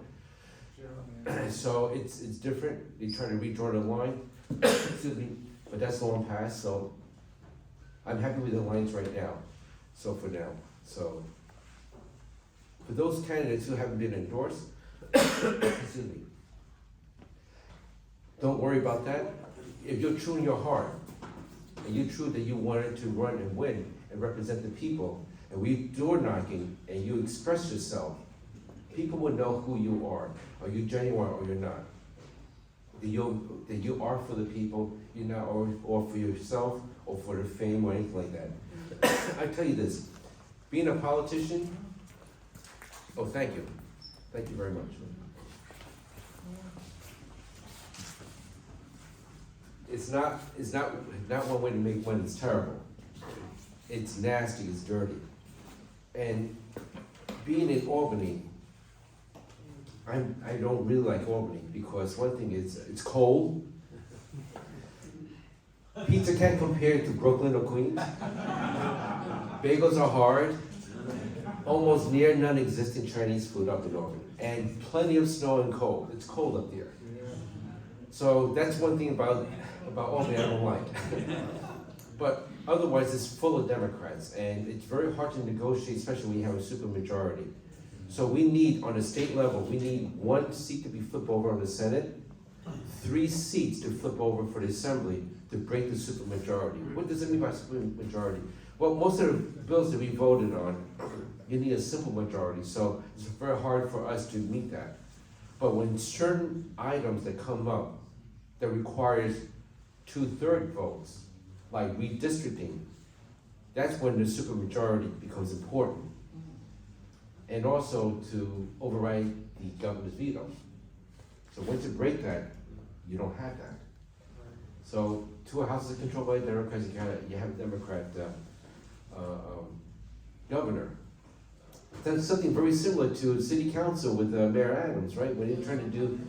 K: So it's different. They try to redraw the line, excuse me, but that's long past. So I'm happy with the lines right now. So for now, so for those candidates who haven't been endorsed, excuse me, don't worry about that. If you're true in your heart, and you're true that you wanted to run and win and represent the people, and we door knocking, and you express yourself, people will know who you are. Are you genuine or you're not? That you are for the people, you're not or for yourself or for the fame or anything like that. I tell you this, being a politician, oh, thank you. Thank you very much. It's not one way to make money, it's terrible. It's nasty, it's dirty. And being in Albany, I don't really like Albany because one thing is, it's cold. Pizza can't compare to Brooklyn or Queens. Bagels are hard. Almost near non-existent Chinese food up in Albany. And plenty of snow and cold. It's cold up there. So that's one thing about Albany I don't like. But otherwise it's full of Democrats and it's very hard to negotiate, especially when you have a supermajority. So we need, on a state level, we need one seat to be flipped over on the Senate. 3 seats to flip over for the assembly to break the supermajority. What does it mean by supermajority? Well, most of the bills that we voted on, you need a simple majority, so it's very hard for us to meet that. But when certain items that come up that requires 2/3 votes, like redistricting, that's when the supermajority becomes important. And also to override the governor's veto. So once you break that, you don't have that. So 2 houses are controlled by Democrats, you have a Democrat governor. That's something very similar to city council with Mayor Adams, right? When they're trying to do,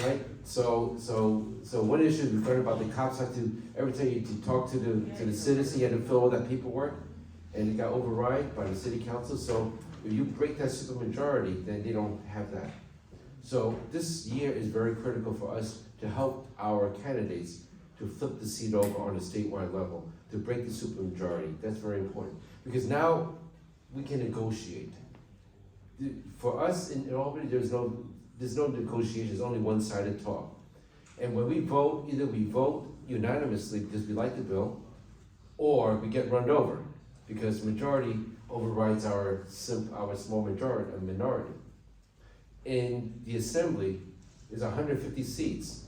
K: right? So one issue we learned about the cops have to, every time you talk to the citizen, you had to fill all that paperwork, and it got override by the city council. So if you break that supermajority, then they don't have that. So this year is very critical for us to help our candidates to flip the seat over on a statewide level, to break the supermajority. That's very important. Because now we can negotiate. For us in Albany, there's no negotiation, there's only one-sided talk. And when we vote, either we vote unanimously because we like the bill, or we get run over because majority overrides our small minority. In the assembly, there's 150 seats.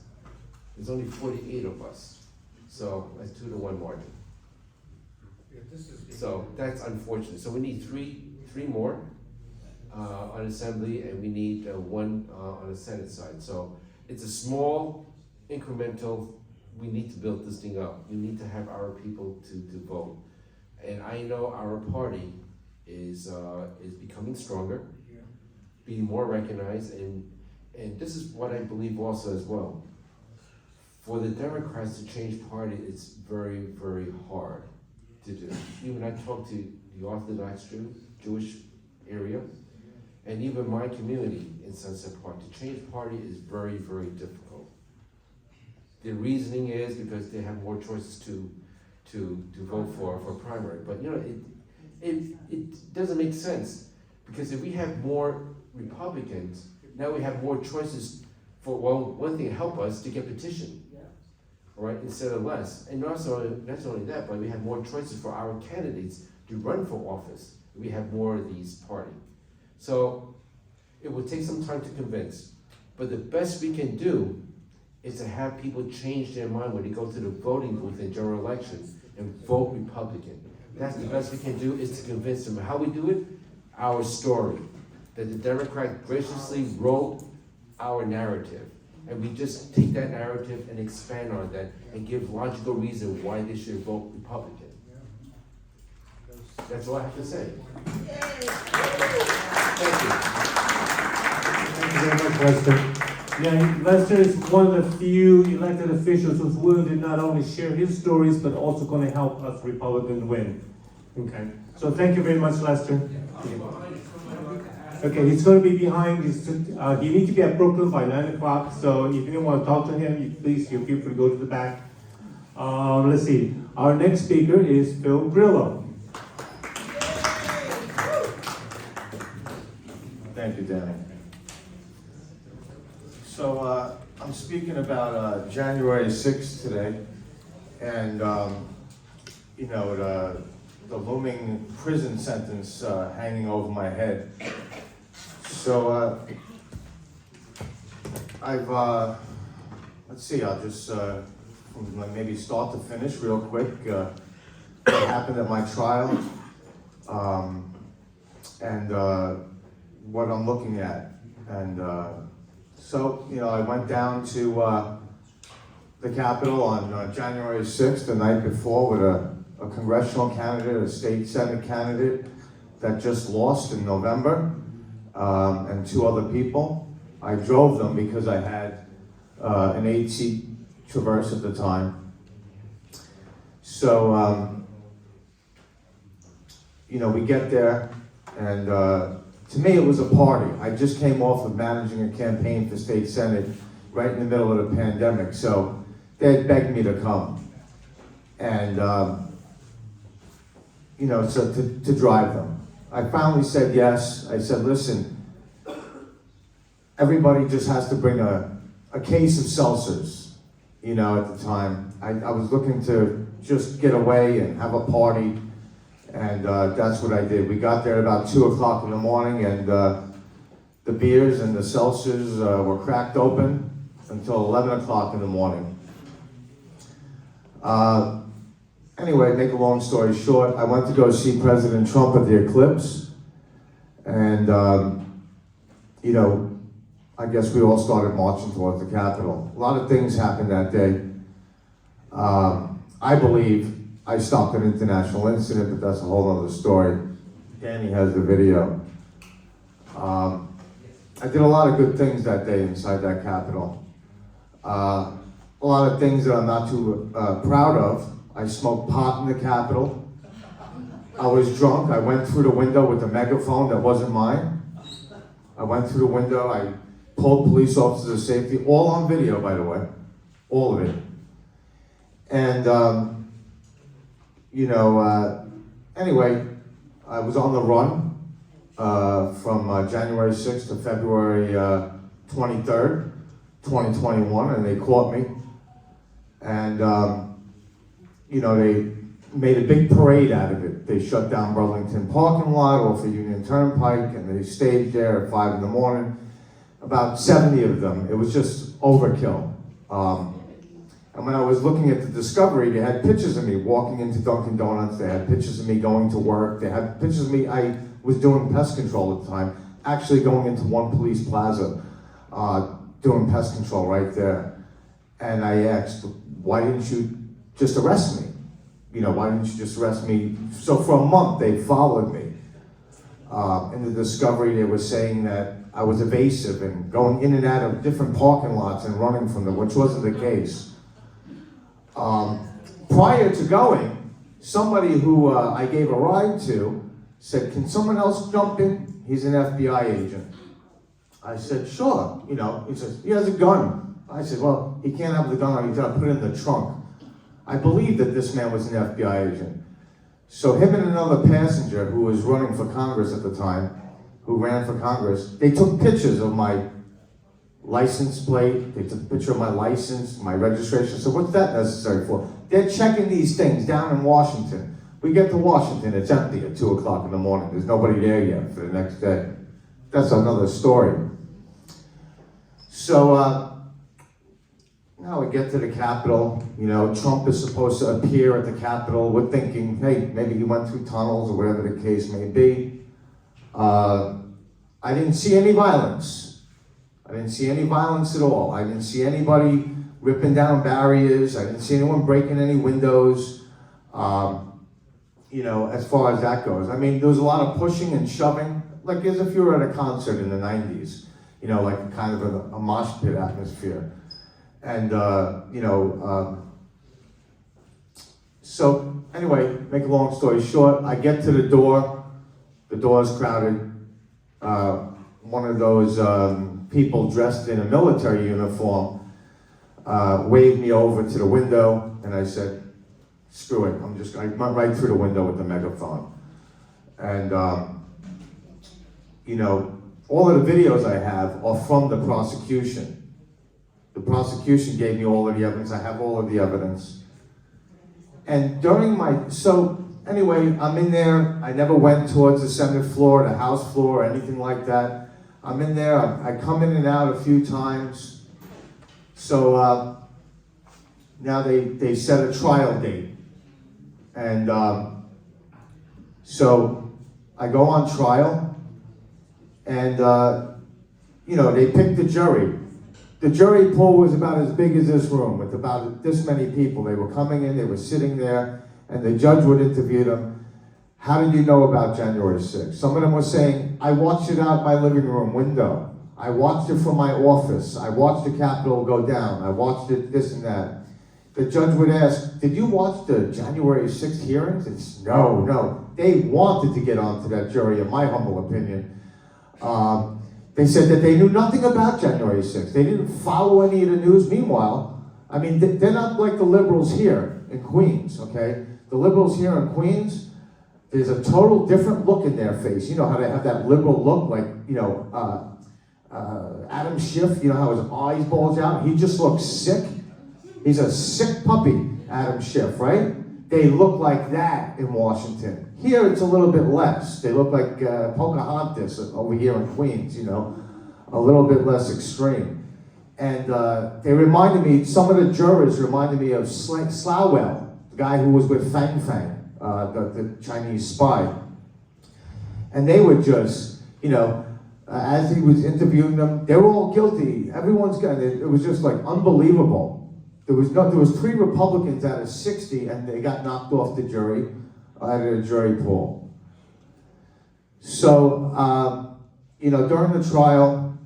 K: There's only 48 of us. So that's 2-to-1 margin. So that's unfortunate. So we need three more on assembly, and we need 1 on the Senate side. So it's a small, incremental, we need to build this thing up. We need to have our people to vote. And I know our party is becoming stronger, being more recognized, and this is what I believe also as well. For the Democrats to change party, it's very, very hard to do. Even I talked to the Orthodox Jewish area, and even my community in Sunset Park, to change party is very, very difficult. The reasoning is because they have more choices to vote for primary. But you know, it doesn't make sense, because if we have more Republicans, now we have more choices for, well, one thing, help us to get petitioned, right, instead of less. And also, not only that, but we have more choices for our candidates to run for office. We have more of these party. So it will take some time to convince, but the best we can do is to have people change their mind when they go to the voting booth in general elections and vote Republican. That's the best we can do, is to convince them. How we do it? Our story. That the Democrat graciously wrote our narrative. And we just take that narrative and expand on that and give logical reason why they should vote Republican. That's all I have to say. Thank you.
A: Thank you very much, Lester. Yeah, Lester is one of the few elected officials who's willing to not only share his stories, but also going to help us Republicans win. Okay, so thank you very much, Lester. Okay, he's going to be behind. He needs to be at Brooklyn by 9 o'clock, so if you want to talk to him, please feel free to go to the back. Let's see. Our next speaker is Phil Grillo.
B: Thank you, Danny. So I'm speaking about January 6th today, and you know, the looming prison sentence hanging over my head. So let's see, I'll just from maybe start to finish real quick. What happened at my trial, and what I'm looking at. And so, you know, I went down to the Capitol on January 6th, the night before, with a congressional candidate, a state Senate candidate that just lost in November, and 2 other people. I drove them because I had an 8-seat Traverse at the time. So, you know, we get there, and to me it was a party. I just came off of managing a campaign for state Senate right in the middle of the pandemic, so they had begged me to come. And, you know, so to drive them. I finally said yes. I said, listen, everybody just has to bring a a case of seltzers, you know, at the time. I was looking to just get away and have a party, and that's what I did. We got there about 2 o'clock in the morning, and the beers and the seltzers were cracked open until 11 o'clock in the morning. Anyway, make a long story short, I went to go see President Trump at the eclipse, and you know, I guess we all started marching towards the Capitol. A lot of things happened that day. I believe I stopped an international incident, but that's a whole other story. Danny has the video. I did a lot of good things that day inside that Capitol. A lot of things that I'm not too proud of. I smoked pot in the Capitol. I was drunk. I went through the window with a megaphone that wasn't mine. I went through the window. I pulled police officers to safety, all on video, by the way, all of it. And, you know, anyway, I was on the run from January 6th to February 23rd, 2021, and they caught me. And, you know, they made a big parade out of it. They shut down Burlington parking lot off the Union Turnpike, and they stayed there at 5 in the morning. About 70 of them. It was just overkill. And when I was looking at the Discovery, they had pictures of me walking into Dunkin' Donuts. They had pictures of me going to work. They had pictures of me. I was doing pest control at the time, actually going into One Police Plaza, doing pest control right there. And I asked, why didn't you just arrest me? You know, why didn't you just arrest me? So for a month, they followed me. In the Discovery, they were saying that I was evasive and going in and out of different parking lots and running from them, which wasn't the case. Prior to going, somebody who I gave a ride to said, can someone else jump in? He's an FBI agent. I said, sure. You know, he says, he has a gun. I said, well, he can't have the gun on, he's got to put it in the trunk. I believed that this man was an FBI agent. So him and another passenger who was running for Congress at the time, who ran for Congress, they took pictures of my license plate, they took a picture of my license, my registration. So what's that necessary for? They're checking these things down in Washington. We get to Washington, it's empty at 2 o'clock in the morning. There's nobody there yet for the next day. That's another story. So now we get to the Capitol. You know, Trump is supposed to appear at the Capitol. We're thinking, hey, maybe he went through tunnels or whatever the case may be. I didn't see any violence. I didn't see any violence at all. I didn't see anybody ripping down barriers. I didn't see anyone breaking any windows. You know, as far as that goes. I mean, there was a lot of pushing and shoving, like as if you were at a concert in the 90s. You know, like kind of a mosh pit atmosphere. And, you know, so anyway, make a long story short, I get to the door. The door's crowded. One of those people dressed in a military uniform waved me over to the window, and I said, screw it, I went right through the window with the megaphone. And, you know, all of the videos I have are from the prosecution. The prosecution gave me all of the evidence. I have all of the evidence. And during so anyway, I'm in there. I never went towards the Senate floor, the House floor, or anything like that. I'm in there. I come in and out a few times. So now they set a trial date. And so I go on trial. And, you know, they picked the jury. The jury pool was about as big as this room, with about this many people. They were coming in, they were sitting there, and the judge would interview them. How did you know about January 6th? Some of them were saying, I watched it out my living room window. I watched it from my office. I watched the Capitol go down. I watched it this and that. The judge would ask, did you watch the January 6th hearings? It's no. They wanted to get onto that jury, in my humble opinion. They said that they knew nothing about January 6th. They didn't follow any of the news. Meanwhile, I mean, they're not like the liberals here in Queens, okay? The liberals here in Queens, there's a total different look in their face. You know how they have that liberal look, like, you know, Adam Schiff, you know how his eyes bulge out? He just looks sick. He's a sick puppy, Adam Schiff, right? They look like that in Washington. Here it's a little bit less. They look like Pocahontas over here in Queens, you know, a little bit less extreme. And they reminded me, some of the jurors reminded me of Slowell, the guy who was with Fang Fang, the Chinese spy. And they were just, you know, as he was interviewing them, they were all guilty. Everyone's got it. It was just like unbelievable. There was 3 Republicans out of 60, and they got knocked off the jury, out of the jury pool. So, you know, during the trial,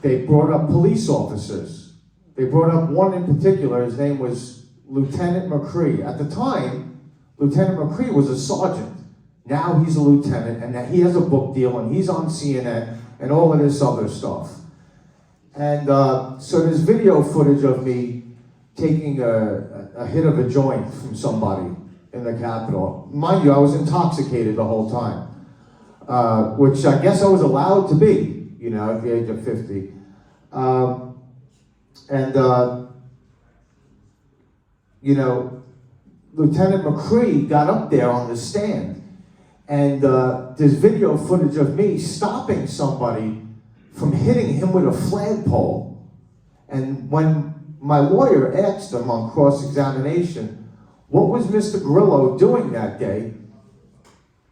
B: they brought up police officers. They brought up one in particular. His name was Lieutenant McCree. At the time, Lieutenant McCree was a sergeant. Now he's a lieutenant, and that he has a book deal, and he's on CNN, and all of this other stuff. And so there's video footage of me taking a hit of a joint from somebody in the Capitol. Mind you, I was intoxicated the whole time, which I guess I was allowed to be, you know, at the age of 50. You know, Lieutenant McCree got up there on the stand, and there's video footage of me stopping somebody from hitting him with a flagpole. And when my lawyer asked him on cross-examination, what was Mr. Grillo doing that day?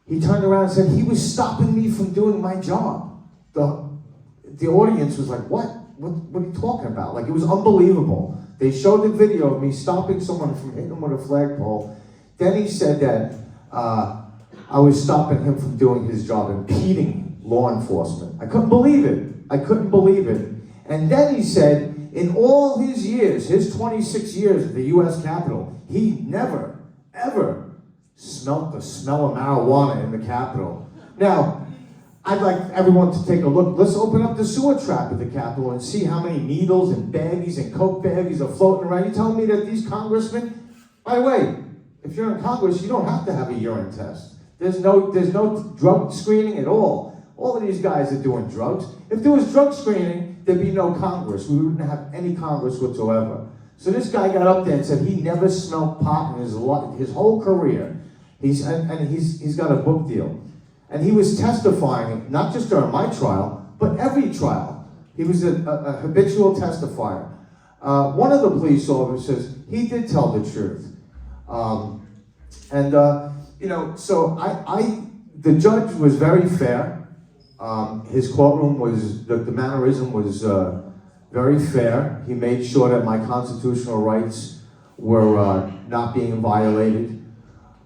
B: He turned around and said, he was stopping me from doing my job. The audience was like, what? What are you talking about? Like, it was unbelievable. They showed the video of me stopping someone from hitting him with a flagpole. Then he said that I was stopping him from doing his job, impeding law enforcement. I couldn't believe it. I couldn't believe it. And then he said, in all his years, his 26 years at the U.S. Capitol, he never, ever smelt the smell of marijuana in the Capitol. Now, I'd like everyone to take a look. Let's open up the sewer trap at the Capitol and see how many needles and baggies and coke baggies are floating around. You telling me that these congressmen, by the way, if you're in Congress, you don't have to have a urine test. There's no drug screening at all. All of these guys are doing drugs. If there was drug screening, there'd be no Congress. We wouldn't have any Congress whatsoever. So this guy got up there and said he never smelled pot in his whole career. He's got a book deal. And he was testifying, not just during my trial, but every trial. He was a habitual testifier. One of the police officers, he did tell the truth. You know, so the judge was very fair. His courtroom was, the mannerism was very fair. He made sure that my constitutional rights were not being violated.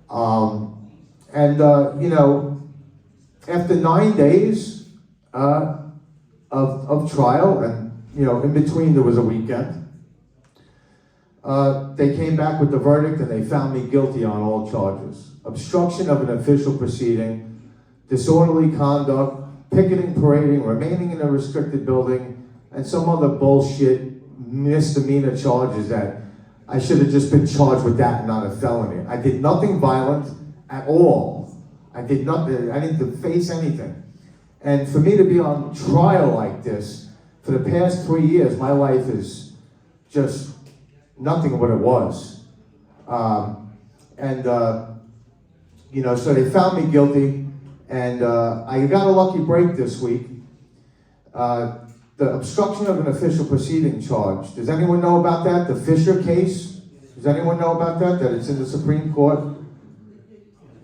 B: You know, after 9 days of trial, and, you know, in between there was a weekend, they came back with the verdict and they found me guilty on all charges. Obstruction of an official proceeding, disorderly conduct, picketing, parading, remaining in a restricted building, and some other bullshit misdemeanor charges that I should have just been charged with that and not a felony. I did nothing violent at all. I didn't face anything. And for me to be on trial like this, for the past 3 years, my life is just nothing of what it was. You know, so they found me guilty, and I got a lucky break this week. The obstruction of an official proceeding charge. Does anyone know about that? The Fisher case? Does anyone know about that? That it's in the Supreme Court?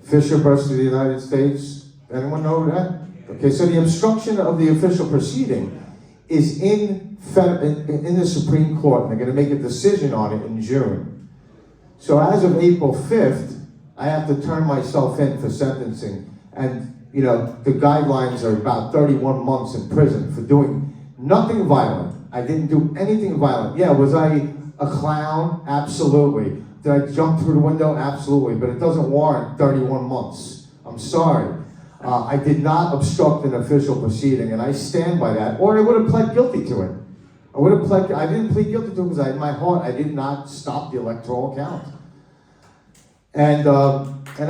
B: Fisher versus the United States? Anyone know that? Okay, so the obstruction of the official proceeding is in the Supreme Court, and they're going to make a decision on it in June. So as of April 5th, I have to turn myself in for sentencing. And, you know, the guidelines are about 31 months in prison for doing nothing violent. I didn't do anything violent. Yeah, was I a clown? Absolutely. Did I jump through the window? Absolutely. But it doesn't warrant 31 months. I'm sorry. I did not obstruct an official proceeding, and I stand by that. Or I would have pled guilty to it. I didn't plead guilty to it because in my heart, I did not stop the electoral count. And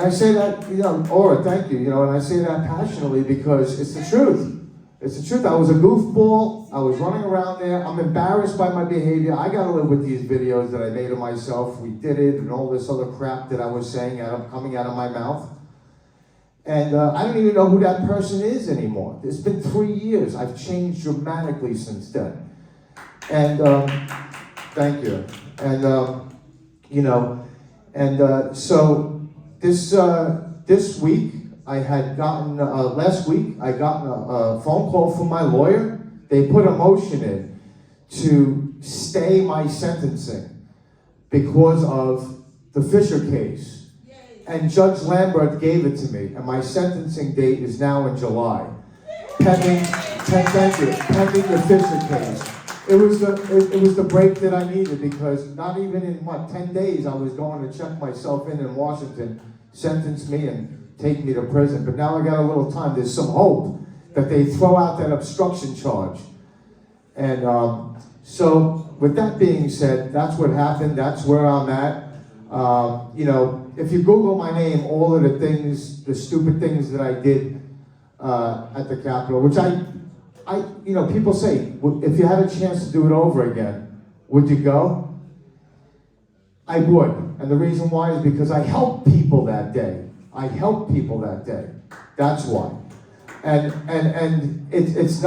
B: I say that, you know, Aura, thank you, you know, and I say that passionately because it's the truth. It's the truth. I was a goofball. I was running around there. I'm embarrassed by my behavior. I got to live with these videos that I made of myself. We did it and all this other crap that I was saying coming out of my mouth. And I don't even know who that person is anymore. It's been 3 years. I've changed dramatically since then. And thank you. And so this week I had gotten last week I got a phone call from my lawyer. They put a motion in to stay my sentencing because of the Fisher case. And Judge Lambert gave it to me, and my sentencing date is now in July. Pending the Fisher case. It was the break that I needed, because not even in 10 days I was going to check myself in Washington, sentence me and take me to prison. But now I got a little time. There's some hope that they throw out that obstruction charge. And so with that being said, that's what happened. That's where I'm at. If you Google my name, all of the things, the stupid things that I did at the Capitol, which people say, if you had a chance to do it over again, would you go? I would. And the reason why is because I helped people that day. That's why. And it's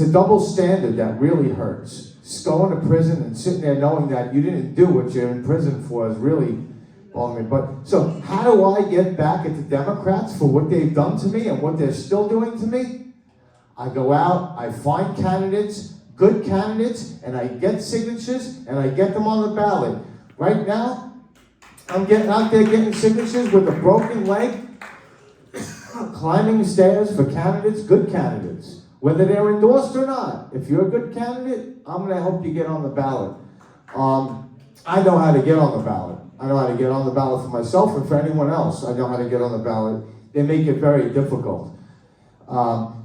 B: a double standard that really hurts. Just going to prison and sitting there knowing that you didn't do what you're in prison for is really bothering me. But so how do I get back at the Democrats for what they've done to me and what they're still doing to me? I go out, I find candidates, good candidates, and I get signatures and I get them on the ballot. Right now, I'm getting out there getting signatures with a broken leg, climbing stairs for candidates, good candidates. Whether they're endorsed or not, if you're a good candidate, I'm going to help you get on the ballot. I know how to get on the ballot. I know how to get on the ballot for myself and for anyone else. I know how to get on the ballot. They make it very difficult.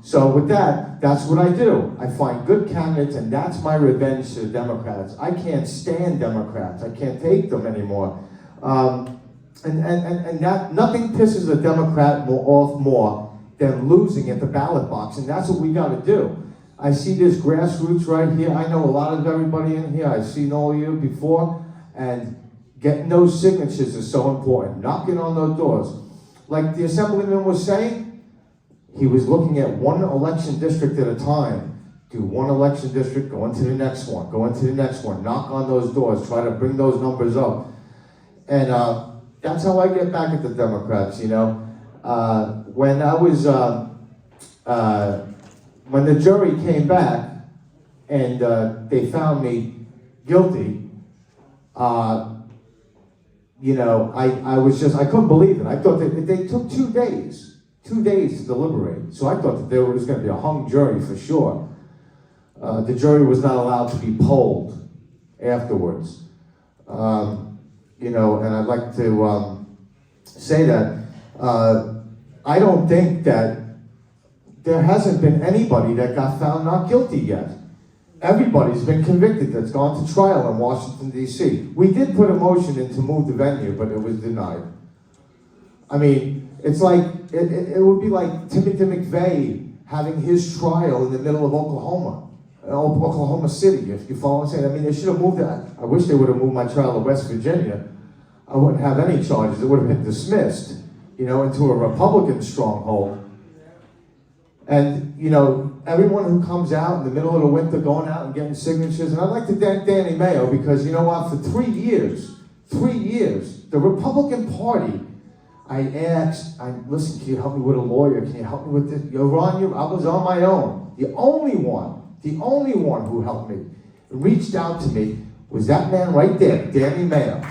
B: So with that, that's what I do. I find good candidates, and that's my revenge to the Democrats. I can't stand Democrats. I can't take them anymore. Nothing pisses a Democrat off more than losing at the ballot box, and that's what we got to do. I see this grassroots right here. I know a lot of everybody in here. I've seen all of you before, and getting those signatures is so important. Knocking on those doors. Like the Assemblyman was saying, he was looking at one election district at a time. Do one election district, go into the next one, knock on those doors, try to bring those numbers up. And that's how I get back at the Democrats, When I was, when the jury came back and they found me guilty, I couldn't believe it. I thought that they took 2 days to deliberate. So I thought that there was going to be a hung jury for sure. The jury was not allowed to be polled afterwards. And I'd like to say that I don't think that there hasn't been anybody that got found not guilty yet. Everybody's been convicted that's gone to trial in Washington, D.C. We did put a motion in to move the venue, but it was denied. I mean, it's like, it would be like Timothy McVeigh having his trial in the middle of Oklahoma City, if you follow what I'm saying. I mean, they should have moved that. I wish they would have moved my trial to West Virginia. I wouldn't have any charges. It would have been dismissed, into a Republican stronghold. And, everyone who comes out in the middle of the winter going out and getting signatures, and I'd like to thank Danny Mayo, because you know what, for 3 years, the Republican Party, I asked, listen, can you help me with a lawyer? Can you help me with this? I was on my own. The only one who helped me, reached out to me, was that man right there, Danny Mayo.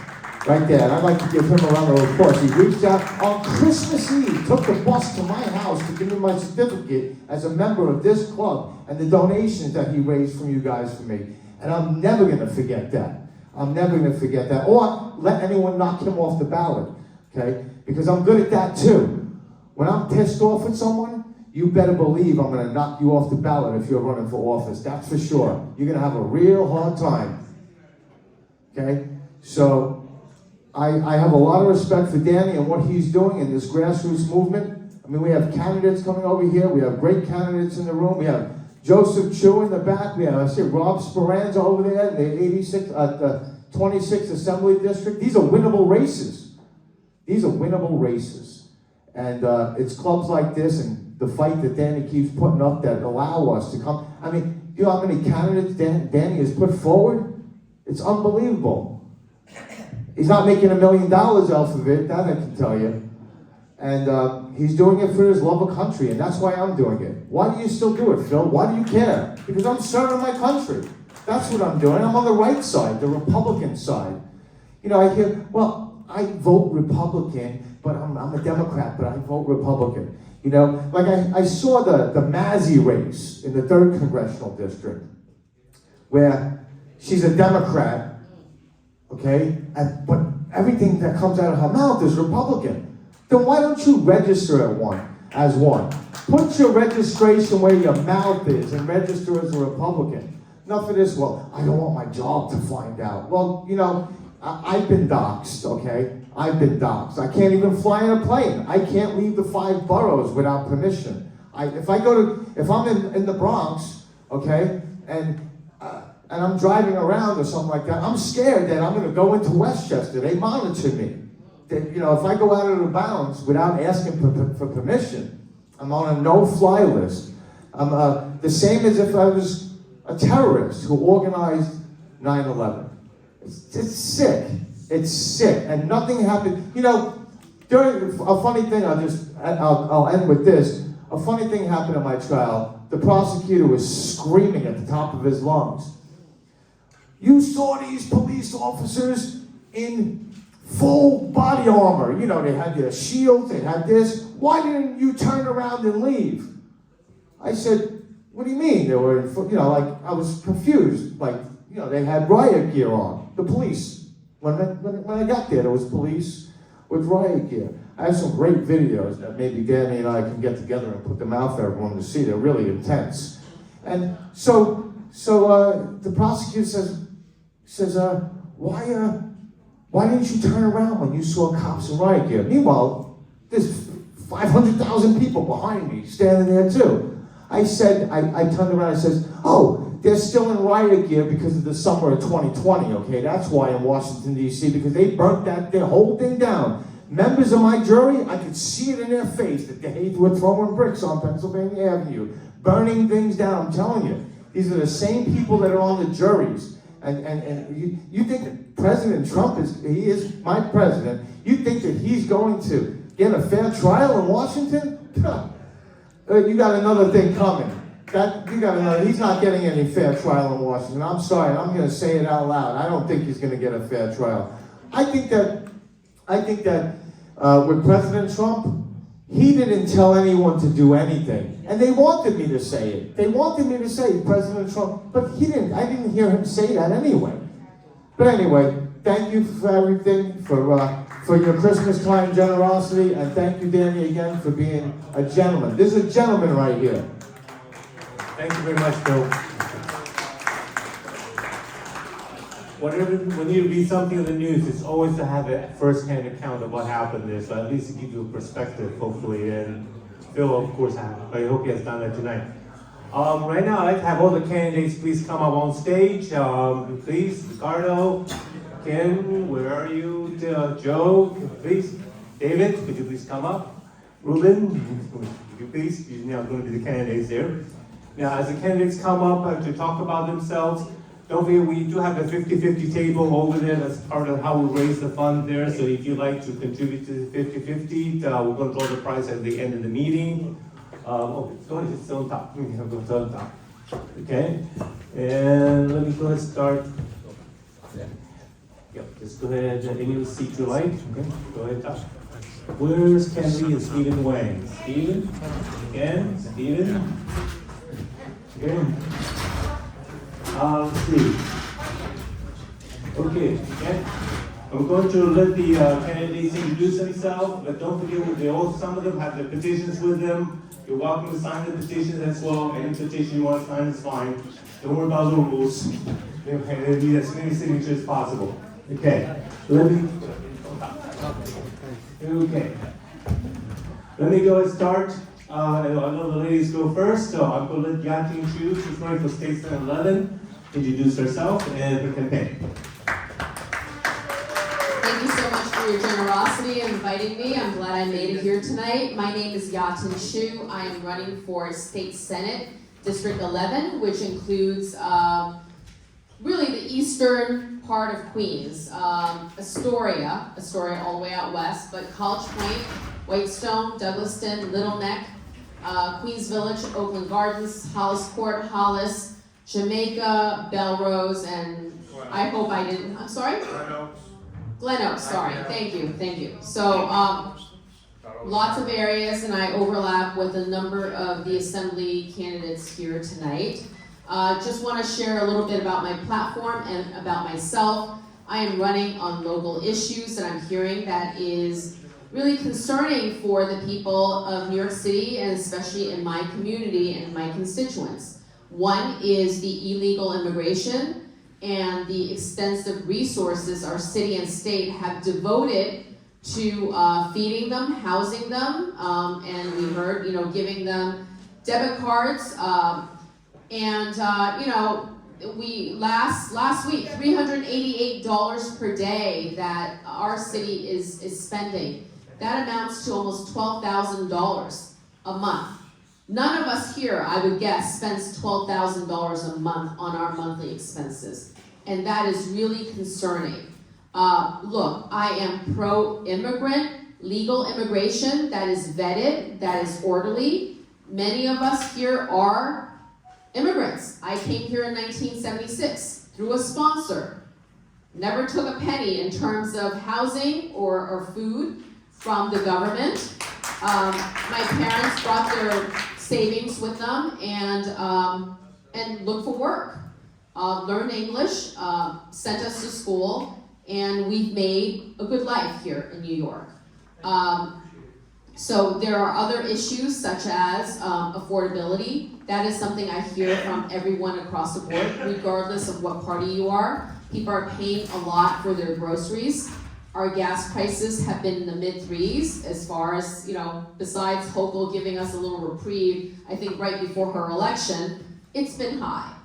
B: Right there, and I'd like to give him a round of applause. He reached out on Christmas Eve, took the bus to my house to give me my certificate as a member of this club, and the donations that he raised from you guys for me. And I'm never going to forget that. Or let anyone knock him off the ballot, okay? Because I'm good at that too. When I'm pissed off at someone, you better believe I'm going to knock you off the ballot if you're running for office. That's for sure. You're going to have a real hard time, okay? So I have a lot of respect for Danny and what he's doing in this grassroots movement. I mean, we have candidates coming over here. We have great candidates in the room. We have Joseph Chu in the back. We have, I see Rob Speranza over there in the 26th Assembly District. These are winnable races. These are winnable races. And it's clubs like this and the fight that Danny keeps putting up that allow us to come. I mean, you know how many candidates Danny has put forward? It's unbelievable. He's not making $1 million off of it, that I can tell you. And he's doing it for his love of country, and that's why I'm doing it. Why do you still do it, Phil? Why do you care? Because I'm serving my country. That's what I'm doing. I'm on the right side, the Republican side. You know, I hear, well, I vote Republican, but I'm a Democrat, but I vote Republican. You know, like I saw the Mazzei race in the 3rd Congressional District, where she's a Democrat, okay, but everything that comes out of her mouth is Republican. Then why don't you register as one? Put your registration where your mouth is and register as a Republican. Enough of this, well, I don't want my job to find out. Well, you know, I've been doxxed, okay? I've been doxxed. I can't even fly in a plane. I can't leave the 5 boroughs without permission. If I'm in the Bronx, okay, and I'm driving around or something like that, I'm scared that I'm going to go into Westchester. They monitor me. You know, if I go out of the bounds without asking for permission, I'm on a no-fly list. I'm the same as if I was a terrorist who organized 9/11. It's sick. It's sick, and nothing happened. You know, during a funny thing, I'll end with this. A funny thing happened in my trial. The prosecutor was screaming at the top of his lungs. You saw these police officers in full body armor. You know, they had their shields, they had this. Why didn't you turn around and leave? I said, what do you mean? They were, you know, like, I was confused. Like, you know, they had riot gear on. The police. When I got there was police with riot gear. I have some great videos that maybe Danny and I can get together and put them out for everyone to see. They're really intense. And so the prosecutor says, why didn't you turn around when you saw cops in riot gear? Meanwhile, there's 500,000 people behind me standing there too. I said, I turned around and says, oh, they're still in riot gear because of the summer of 2020, okay? That's why in Washington, D.C., because they burnt their whole thing down. Members of my jury, I could see it in their face that they were throwing bricks on Pennsylvania Avenue, burning things down. I'm telling you, these are the same people that are on the juries. And you think that President Trump he is my president, you think that he's going to get a fair trial in Washington? You got another thing coming. He's not getting any fair trial in Washington. I'm sorry, I'm going to say it out loud. I don't think he's going to get a fair trial. I think that with President Trump, he didn't tell anyone to do anything. And they wanted me to say it. They wanted me to say President Trump, but he didn't. I didn't hear him say that anyway. But anyway, thank you for everything, for your Christmas time generosity, and thank you, Danny, again, for being a gentleman. This is a gentleman right here.
A: Thank you very much, Bill. When you read something in the news, it's always to have a first-hand account of what happened there, so at least it gives you a perspective, hopefully. And Phil, of course, I hope he has done that tonight. Right now, I'd like to have all the candidates please come up on stage. Please, Ricardo, Ken, where are you? Joe, please. David, could you please come up? Ruben, could you please? You're now going to be the candidates there. Now, as the candidates come up to talk about themselves, don't forget, we do have a 50-50 table over there. That's part of how we raise the fund there. So if you'd like to contribute to the 50-50, we're going to draw the prize at the end of the meeting. Go ahead, it's on top. Go on top. Okay. And let me go ahead and start. Yep, just go ahead and any seat you like. Okay, go ahead, top. Where's Kennedy and Stephen Wang? Stephen? Again? Stephen? Okay. Let's see. Okay, I'm going to let the candidates introduce themselves, but don't forget, some of them have their petitions with them. You're welcome to sign the petitions as well. Any petition you want to sign is fine. Don't worry about the rules. Okay, need as many signatures as possible. Okay, let me. Okay. Let me go and start. I know the ladies go first, so I'm going to let Yating Chu, who's running for State Senate 11, introduce herself and her campaign.
L: Thank you so much for your generosity in inviting me. I'm glad I made it here tonight. My name is Yatin Chu. I am running for State Senate District 11, which includes really the eastern part of Queens, Astoria all the way out west, but College Point, Whitestone, Douglaston, Little Neck, Queens Village, Oakland Gardens, Hollis Court, Hollis, Jamaica, Belrose, and I hope I didn't, I'm sorry? Glen Oaks, sorry, thank you. So, lots of areas, and I overlap with a number of the assembly candidates here tonight. Just want to share a little bit about my platform and about myself. I am running on local issues that I'm hearing that is really concerning for the people of New York City, and especially in my community and my constituents. One is the illegal immigration and the extensive resources our city and state have devoted to feeding them, housing them, and we heard, giving them debit cards, we last week, $388 per day that our city is spending. That amounts to almost $12,000 a month. None of us here, I would guess, spends $12,000 a month on our monthly expenses. And that is really concerning. Look, I am pro-immigrant, legal immigration that is vetted, that is orderly. Many of us here are immigrants. I came here in 1976 through a sponsor. Never took a penny in terms of housing or food from the government. My parents brought their savings with them and looked for work. Learned English, sent us to school, and we've made a good life here in New York. So there are other issues such as affordability. That is something I hear from everyone across the board, regardless of what party you are. People are paying a lot for their groceries. Our gas prices have been in the mid-3s as far as, besides Hochul giving us a little reprieve, I think right before her election, it's been high.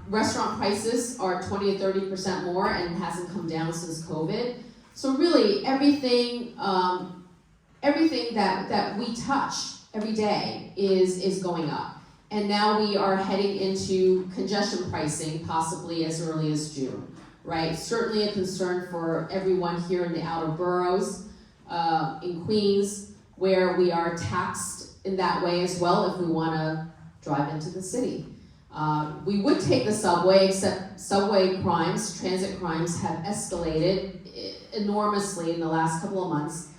L: Restaurant prices are 20 to 30% more and hasn't come down since COVID. So really everything that we touch every day is going up. And now we are heading into congestion pricing possibly as early as June, right? Certainly a concern for everyone here in the outer boroughs, in Queens, where we are taxed in that way as well if we want to drive into the city. We would take the subway, except subway crimes, transit crimes have escalated enormously in the last couple of months.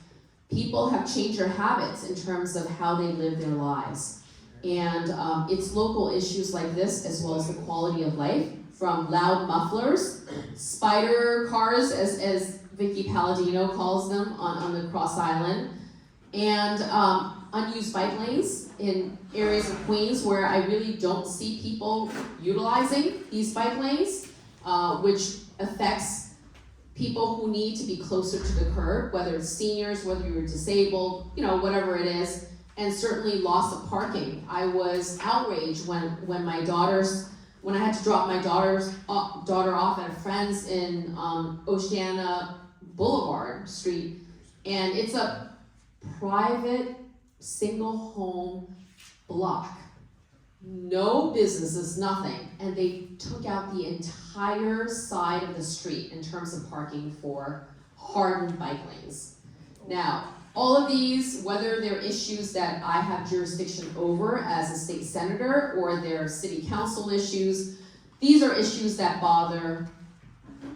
L: People have changed their habits in terms of how they live their lives. And it's local issues like this, as well as the quality of life, from loud mufflers, spider cars, as Vicky Palladino calls them on the Cross Island, and unused bike lanes in areas of Queens where I really don't see people utilizing these bike lanes, which affects people who need to be closer to the curb, whether it's seniors, whether you're disabled, whatever it is, and certainly loss of parking. I was outraged when I had to drop my daughter off at a friend's in Oceana Boulevard Street, and it's a private single home block. No businesses, nothing. And they took out the entire side of the street in terms of parking for hardened bike lanes. Now, all of these, whether they're issues that I have jurisdiction over as a state senator or they're city council issues, these are issues that bother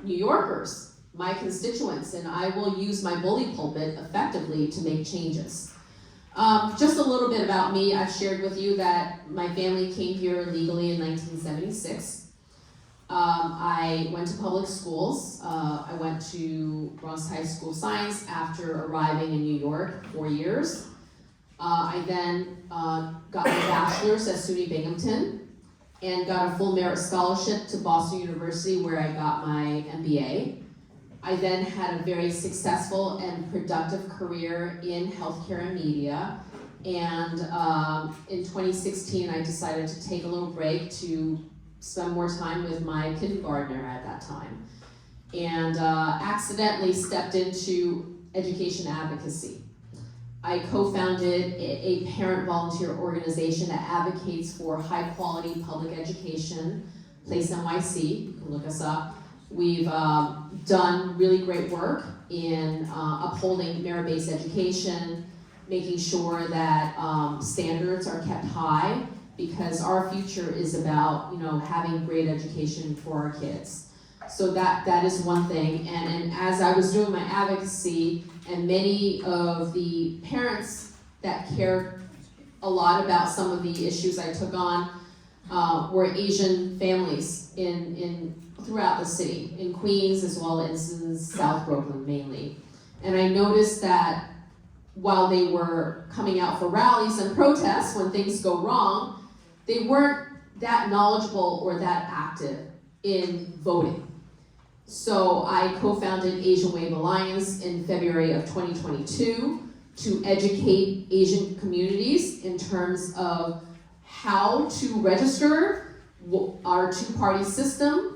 L: New Yorkers, my constituents, and I will use my bully pulpit effectively to make changes. Just a little bit about me. I've shared with you that my family came here legally in 1976. I went to public schools. I went to Bronx High School Science after arriving in New York 4 years. I then got my bachelor's at SUNY Binghamton and got a full merit scholarship to Boston University where I got my MBA. I then had a very successful and productive career in healthcare and media. And in 2016, I decided to take a little break to spend more time with my kindergartner at that time. And accidentally stepped into education advocacy. I co-founded a parent volunteer organization that advocates for high quality public education, Place NYC, you can look us up. We've done really great work in upholding merit-based education, making sure that standards are kept high, because our future is about, having great education for our kids. So that is one thing, and as I was doing my advocacy, and many of the parents that cared a lot about some of the issues I took on were Asian families throughout the city, in Queens as well as in South Brooklyn mainly. And I noticed that while they were coming out for rallies and protests when things go wrong, they weren't that knowledgeable or that active in voting. So I co-founded Asian Wave Alliance in February of 2022 to educate Asian communities in terms of how to register our two-party system,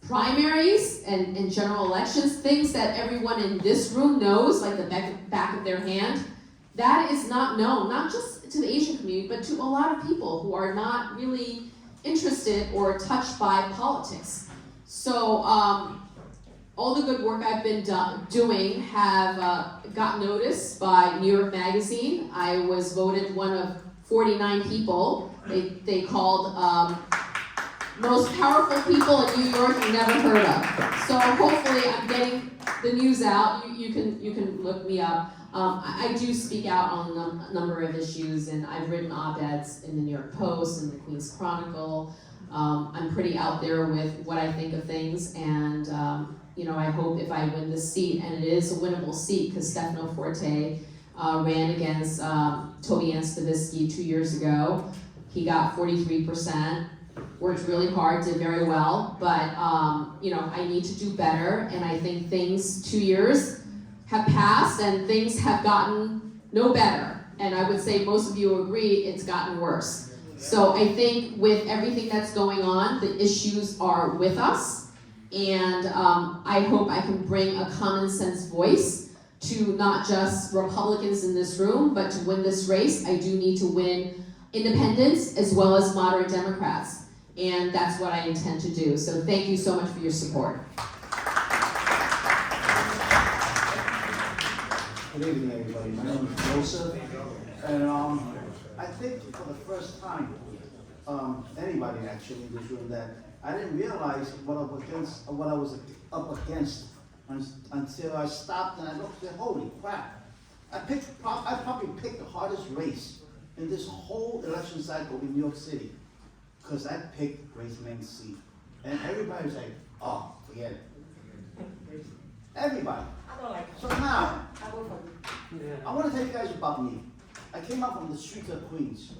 L: primaries and general elections, things that everyone in this room knows like the back of their hand. That is not known, not just to the Asian community, but to a lot of people who are not really interested or touched by politics. So all the good work I've been doing have got noticed by New York Magazine. I was voted one of 49 people. They called most powerful people in New York you never heard of. So hopefully I'm getting the news out. You can look me up. I do speak out on a number of issues, and I've written op-eds in the New York Post and the Queens Chronicle. I'm pretty out there with what I think of things, and I hope if I win this seat, and it is a winnable seat because Stefano Forte ran against Toby Ann Stavisky 2 years ago. He got 43%, worked really hard, did very well, but I need to do better, and I think things 2 years have passed and things have gotten no better. And I would say most of you agree it's gotten worse. So I think with everything that's going on, the issues are with us, and I hope I can bring a common sense voice to not just Republicans in this room, but to win this race, I do need to win independents as well as moderate Democrats. And that's what I intend to do. So thank you so much for your support.
M: Good evening, everybody. My name is Joseph, and I think for the first time, anybody actually in this room, that I didn't realize what I was up against until I stopped and I looked and said, holy crap. I probably picked the hardest race in this whole election cycle in New York City, because I picked Grace Meng's seat. And everybody was like, oh, forget it. Everybody. So now, I want to tell you guys about me. I came out from the streets of Queens.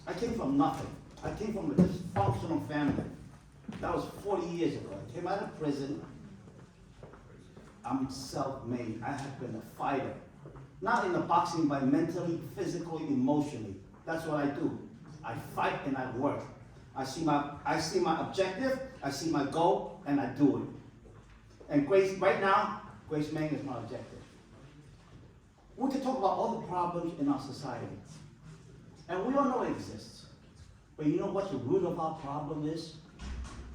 M: I came from nothing. I came from a dysfunctional family. That was 40 years ago. I came out of prison. I'm self-made. I have been a fighter. Not in the boxing, but mentally, physically, emotionally. That's what I do. I fight and I work. I see my objective, I see my goal, and I do it. And right now, Grace Meng is my objective. We can talk about all the problems in our society. And we all know it exists. But you know what the root of our problem is?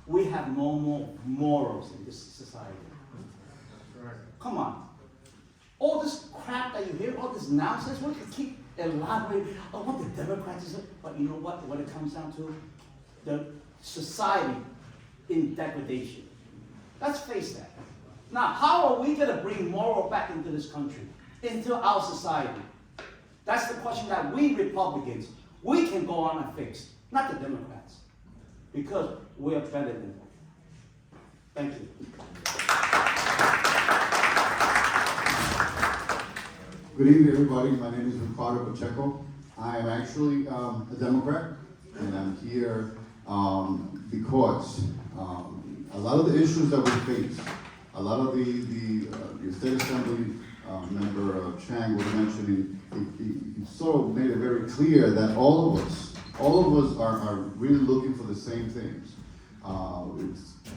M: We have no more morals in this society. Come on. All this crap that you hear, all this nonsense, we can keep elaborating on what the Democrats are. But you know what it comes down to? The society in degradation. Let's face that. Now, how are we going to bring moral back into this country, into our society? That's the question that we Republicans, we can go on and fix, not the Democrats, because we're better than them. Thank you.
N: Good evening, everybody. My name is Ricardo Pacheco. I am actually a Democrat, and I'm here because a lot of the issues that we face, a lot of the State Assembly member Chang was mentioning, he sort of made it very clear that all of us are really looking for the same things.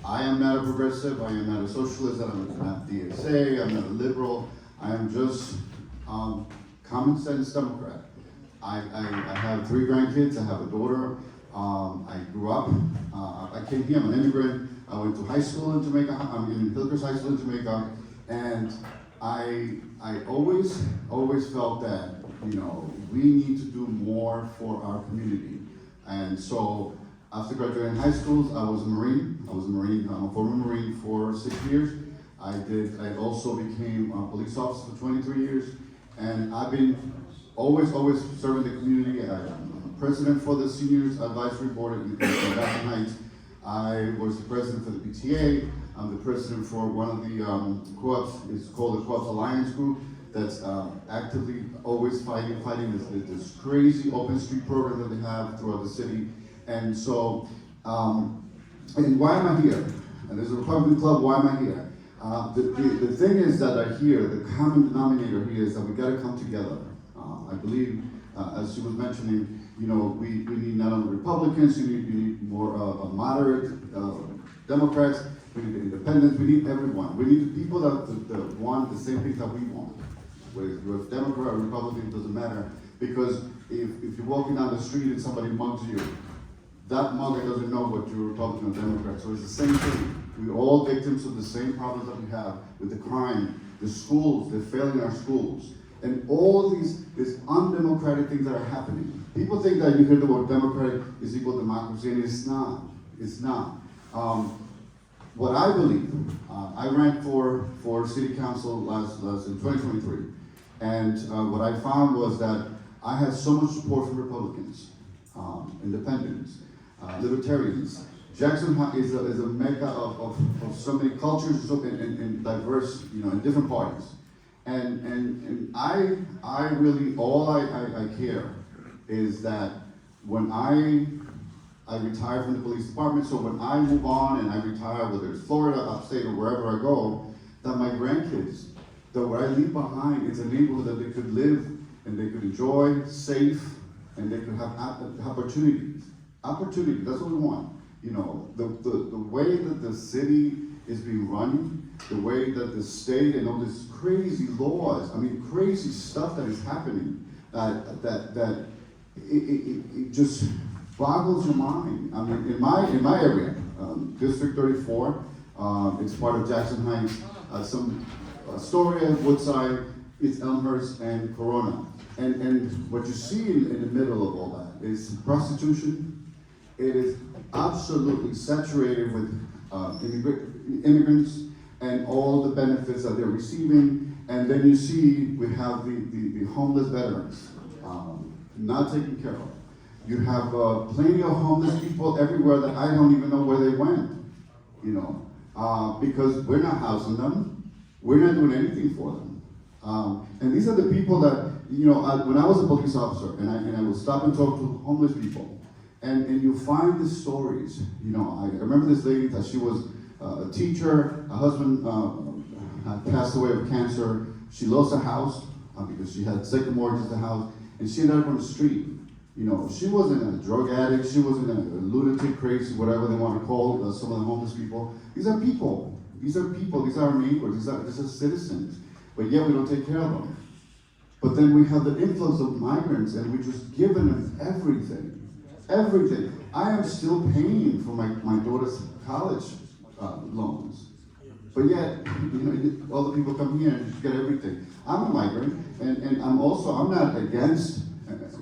N: I am not a progressive, I am not a socialist, I'm not DSA, I'm not a liberal, I am just common sense Democrat. I have 3 grandkids, I have a daughter, I grew up, I came here, I'm an immigrant, I went to high school in Jamaica, I'm in Hillcrest High School in Jamaica, and I always felt that, you know, we need to do more for our community. And so, after graduating high school, I was a Marine. I'm a former Marine for 6 years. I also became a police officer for 23 years. And I've been always serving the community. I'm president for the Seniors Advisory Board in Jackson Heights. I was the president for the PTA. I'm the president for one of the co-ops. It's called the Co-ops Alliance Group. That's actively always fighting this crazy open street program that they have throughout the city. And so, and why am I here? And there's a Republican club, why am I here? The thing is that I hear, the common denominator here is that we gotta come together. I believe, as she was mentioning, you know, we need not only Republicans, you need more moderate Democrats, we need independents, we need everyone. We need the people that want the same things that we want. Whether you're a Democrat or Republican, it doesn't matter. Because if you're walking down the street and somebody mugs you, that mugger doesn't know what you're Republican or Democrat. So it's the same thing. We're all victims of the same problems that we have with the crime, the schools, they're failing our schools. And all these undemocratic things that are happening. People think that you hear the word democratic is equal democracy, and it's not. It's not. What I believe, I ran for city council last in 2023. And what I found was that I had so much support from Republicans, independents, libertarians. Jackson is a mecca of so many cultures and diverse, you know, in different parties. And I really, all I care is that when I retire from the police department, so when I move on and I retire, whether it's Florida, upstate, or wherever I go, that my grandkids, that what I leave behind is a neighborhood that they could live and they could enjoy, safe, and they could have opportunities. Opportunity, that's what we want. You know, the way that the city is being run, the way that the state and all these crazy laws, I mean, crazy stuff that is happening, that it just boggles your mind. I mean, in my area, District 34, it's part of Jackson Heights, some Astoria, Woodside, it's Elmhurst and Corona. And what you see in the middle of all that is prostitution. It is absolutely saturated with immigrants and all the benefits that they're receiving. And then you see we have the homeless veterans not taken care of. You have plenty of homeless people everywhere that I don't even know where they went, you know, because we're not housing them. We're not doing anything for them. And these are the people that, you know, when I was a police officer and I would stop and talk to homeless people, and you find the stories. You know, I remember this lady that she was a teacher, her husband had passed away of cancer. She lost her house because she had second mortgage to the house, and she ended up on the street. You know, she wasn't a drug addict, she wasn't a lunatic, crazy, whatever they want to call some of the homeless people. These are people. These are people. These are our neighbors. These are citizens. But yet we don't take care of them. But then we have the influx of migrants, and we're just giving them everything. Everything. I am still paying for my daughter's college loans. But yet, you know, all the people come here and just get everything. I'm a migrant, and I'm not against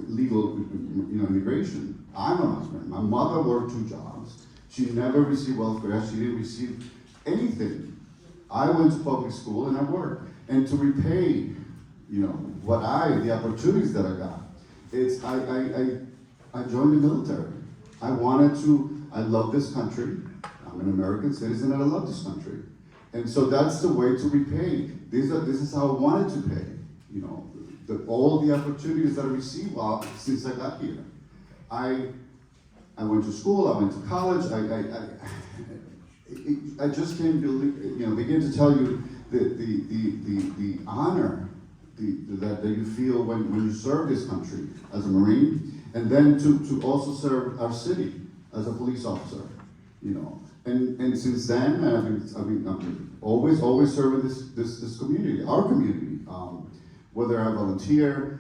N: legal, you know, immigration. I'm a migrant. My mother worked 2 jobs. She never received welfare. She didn't receive anything. I went to public school and I worked. And to repay, you know, the opportunities that I got, I joined the military. I love this country. I'm an American citizen and I love this country. And so that's the way to repay. This is how I wanted to pay, you know, all the opportunities that I received since I got here. I went to school, I went to college, I just can't begin to tell you the honor that you feel when you serve this country as a Marine, and then to also serve our city as a police officer, And since then, I've been always serving this community, our community. Whether I volunteer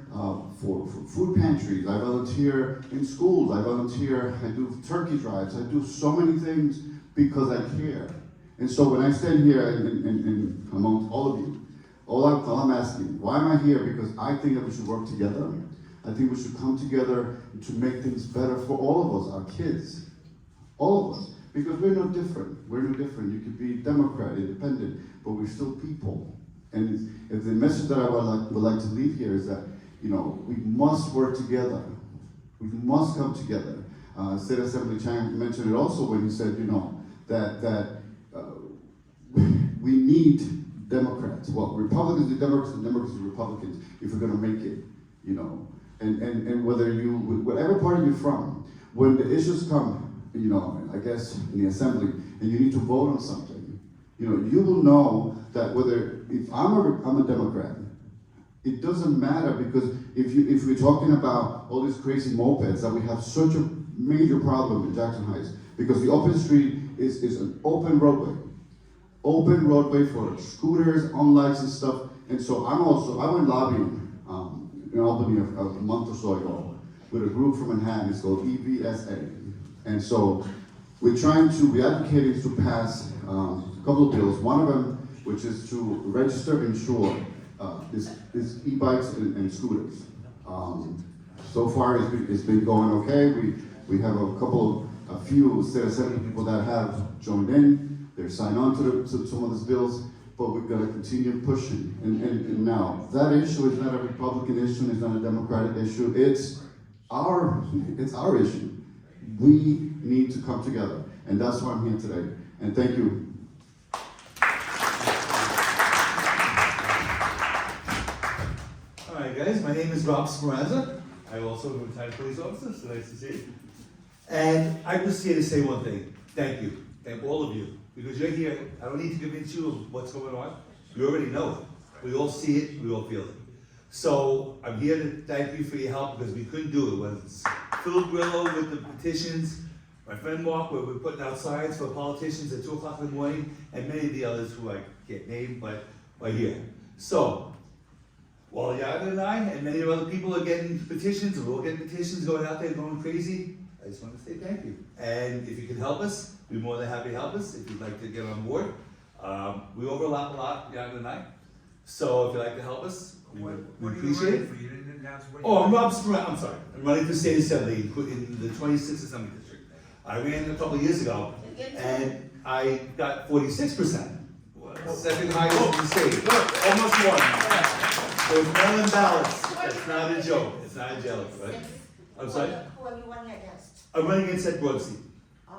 N: for food pantries, I volunteer in schools, I do turkey drives, I do so many things because I care. And so when I stand here and amongst all of you, all I'm asking, why am I here? Because I think that we should work together. I think we should come together to make things better for all of us, our kids, all of us. Because we're no different. We're no different. You could be Democrat, independent, but we're still people. And if the message that I would like to leave here is that, we must work together. We must come together. State Assembly Chang mentioned it also when he said, that we need Democrats. Well, Republicans are Democrats and Democrats are Republicans if we're going to make it, And whatever party you're from, when the issues come, I guess in the assembly, and you need to vote on something, you will know that if I'm a Democrat, it doesn't matter, because if we're talking about all these crazy mopeds, that we have such a major problem in Jackson Heights, because the open street is an open roadway for scooters, unlicensed stuff, and so I went lobbying in Albany a month or so ago with a group from Manhattan. It's called EVSA. And so we're advocating to pass a couple of bills. One of them, which is to register and insure is e-bikes and scooters. So far it's been going okay. We have a few State Assembly people that have joined in. They're signed on to some of these bills, but we've got to continue pushing. And now, that issue is not a Republican issue, it's not a Democratic issue, it's our issue. We need to come together, and that's why I'm here today. And thank you.
O: All right, guys, my name is Rob Speranza. I also am a retired police officer, so nice to see you. And I'm just here to say one thing. Thank you. Thank all of you. Because you're here, I don't need to convince you of what's going on. You already know it. We all see it, we all feel it. So I'm here to thank you for your help, because we couldn't do it. Whether it's Phil Grillo with the petitions, my friend Mark, where we're putting out signs for politicians at 2 o'clock in the morning, and many of the others who I can't name, but are here. So, while Yaga and I, and many other people are getting petitions, and we're all getting petitions, going out there going crazy, I just want to say thank you. And if you can help us, we're more than happy to help us. If you'd like to get on board, we overlap a lot, Yaga and I. So if you'd like to help us, we appreciate it. I'm Rob Speranza. I'm sorry. I'm running for state assembly in the 26th Assembly District. I ran a couple of years ago, and I got 46%. Second highest in the state. Almost won. Those mail-in ballots. That's not a joke. It's not a joke, right? I'm sorry?
P: Who are you running against?
O: I'm running against Ed Broadstein.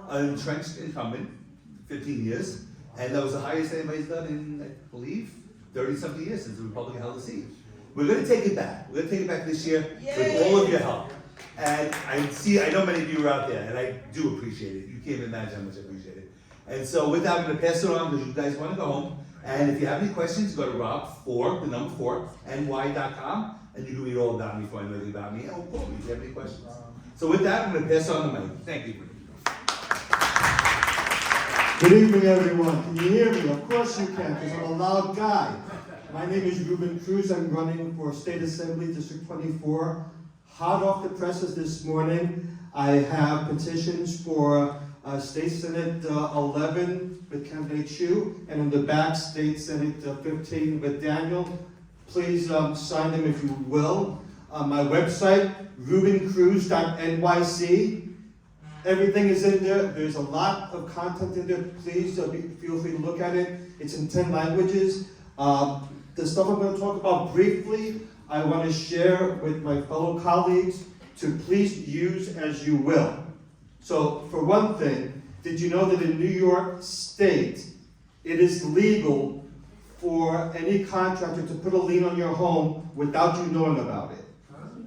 O: An entrenched incumbent, 15 years, and that was the highest anybody's done in, I believe, 30-something years since the Republican held the seat. We're going to take it back. We're going to take it back this year with all of your help. And I know many of you are out there, and I do appreciate it. You can't imagine how much I appreciate it. And so with that, I'm going to pass it on because you guys want to go home. And if you have any questions, go to Rob4, the number 4, ny.com, and you can read all about me, find out anything about me, and we'll call me if you have any questions. So with that, I'm going to pass on the mic. Thank you.
D: Good evening, everyone. Can you hear me? Of course you can, because I'm a loud guy. My name is Ruben Cruz. I'm running for State Assembly District 24. Hot off the presses this morning, I have petitions for State Senate 11 with candidate Chu, and in the back, State Senate 15 with Daniel. Please sign them if you will. My website, rubencruz.nyc. Everything is in there. There's a lot of content in there. Please feel free to look at it. It's in 10 languages. The stuff I'm going to talk about briefly, I want to share with my fellow colleagues to please use as you will. So, for one thing, did you know that in New York State, it is legal for any contractor to put a lien on your home without you knowing about it?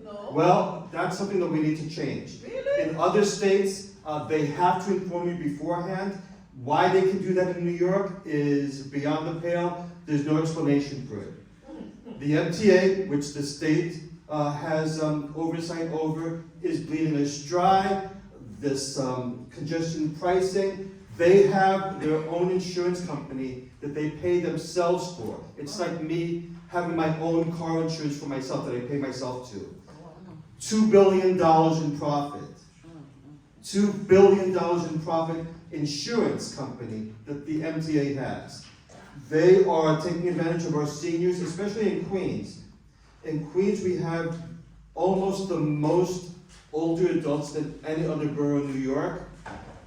P: No.
D: Well, that's something that we need to change.
P: Really?
D: In other states, they have to inform you beforehand. Why they can do that in New York is beyond the pale. There's no explanation for it. The MTA, which the state has oversight over, is bleeding us dry. This congestion pricing, they have their own insurance company that they pay themselves for. It's like me having my own car insurance for myself that I pay myself to. $2 billion in profit. $2 billion in profit insurance company that the MTA has. They are taking advantage of our seniors, especially in Queens. In Queens, we have almost the most older adults than any other borough in New York.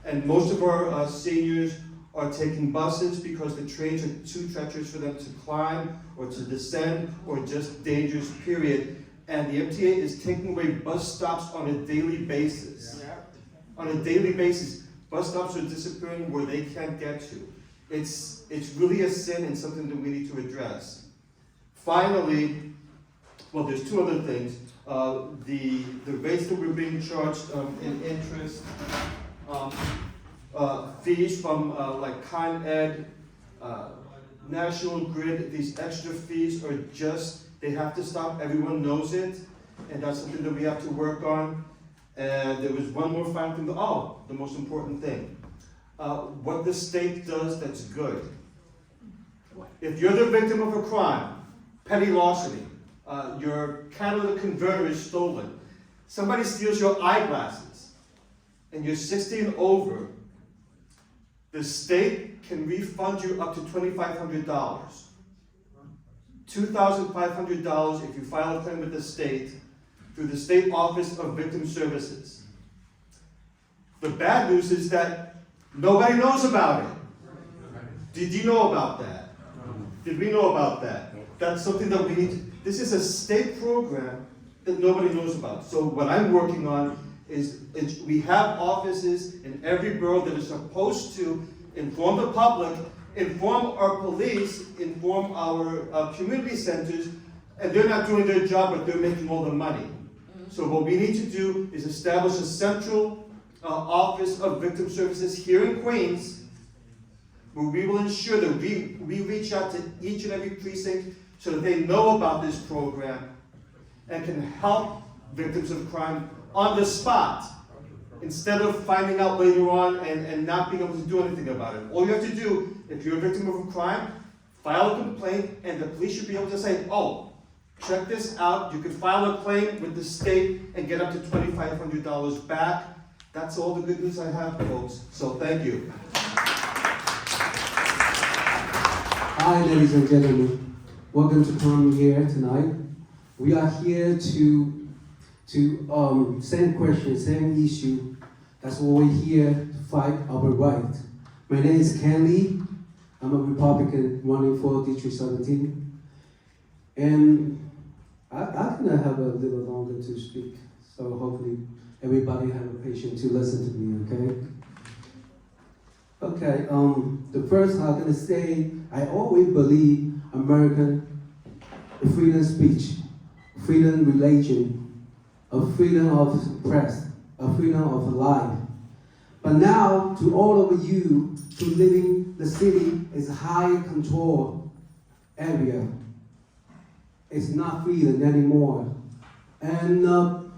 D: And most of our seniors are taking buses because the trains are too treacherous for them to climb or to descend or just dangerous, period. And the MTA is taking away bus stops on a daily basis. On a daily basis, bus stops are disappearing where they can't get to. It's really a sin and something that we need to address. Finally, well, there's two other things. The rates that we're being charged in interest, fees from like Con Ed, National Grid, these extra fees are just, they have to stop, everyone knows it, and that's something that we have to work on. And there was one more final thing, the most important thing. What the state does that's good. If you're the victim of a crime, petty larceny, your catalytic converter is stolen, somebody steals your eyeglasses, and you're 60 and over, the state can refund you up to $2,500. $2,500 if you file a claim with the state through the State Office of Victim Services. The bad news is that nobody knows about it. Did you know about that? Did we know about that? That's something that we need to, this is a state program that nobody knows about. So what I'm working on is we have offices in every borough that are supposed to inform the public, inform our police, inform our community centers, and they're not doing their job, but they're making all the money. So what we need to do is establish a central office of victim services here in Queens, where we will ensure that we reach out to each and every precinct so that they know about this program and can help victims of crime on the spot, instead of finding out later on and not being able to do anything about it. All you have to do, if you're a victim of a crime, file a complaint, and the police should be able to say, oh, check this out, you can file a claim with the state and get up to $2,500 back. That's all the good news I have, folks, so thank you.
Q: Hi, ladies and gentlemen. Welcome to come here tonight. We are here to same question, same issue. That's why we're here to fight our right. My name is Ken Lee. I'm a Republican running for District 17. And I'm gonna have a little longer to speak. So hopefully everybody have a patience to listen to me, okay? Okay, the first I'm gonna say, I always believe American freedom of speech, freedom of religion, a freedom of press, a freedom of life. But now, to all of you, to living the city is a high control area. It's not freedom anymore. And a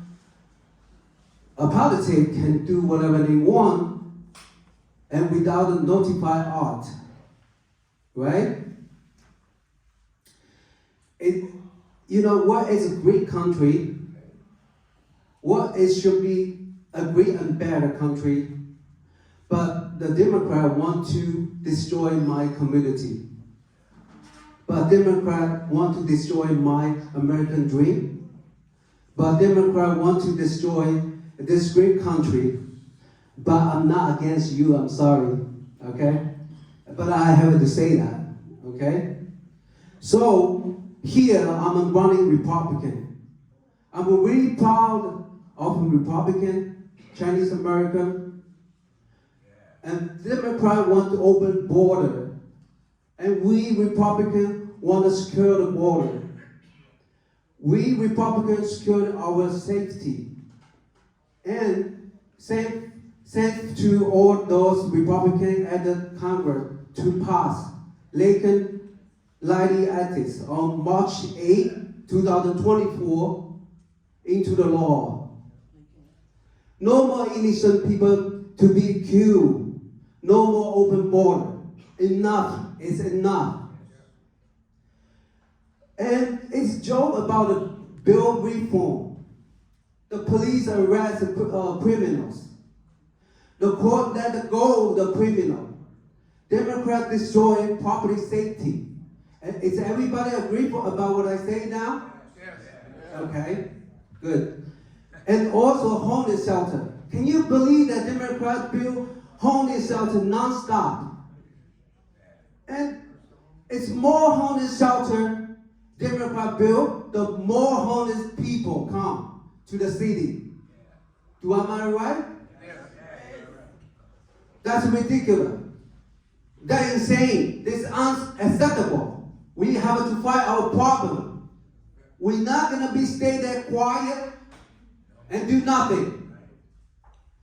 Q: politician can do whatever they want and without a notified art, right? You know, what is a great country? What is should be a great and better country? But the Democrat want to destroy my community. But Democrat want to destroy my American dream. But Democrat want to destroy this great country. But I'm not against you, I'm sorry, okay? But I have to say that, okay? So, here I'm a running Republican. I'm really proud of a Republican, Chinese American, and Democrats want to open border, and we Republicans want to secure the border. We Republicans secure our safety, and same sent to all those Republicans at the Congress to pass Lincoln Lighting Ethics on March 8, 2024 into the law. No more innocent people to be killed. No more open border. Enough is enough. And it's joke about the bill reform. The police arrest criminals. The court let go the criminal. Democrats destroy property safety. And is everybody agree about what I say now? Yes. Okay, good. And also homeless shelter. Can you believe that Democrats build homeless shelter non-stop? And it's more homeless shelter Democrat build, the more homeless people come to the city. Am I right? That's ridiculous. That's insane. This is unacceptable. We have to fight our problem. We're not gonna stay there quiet and do nothing.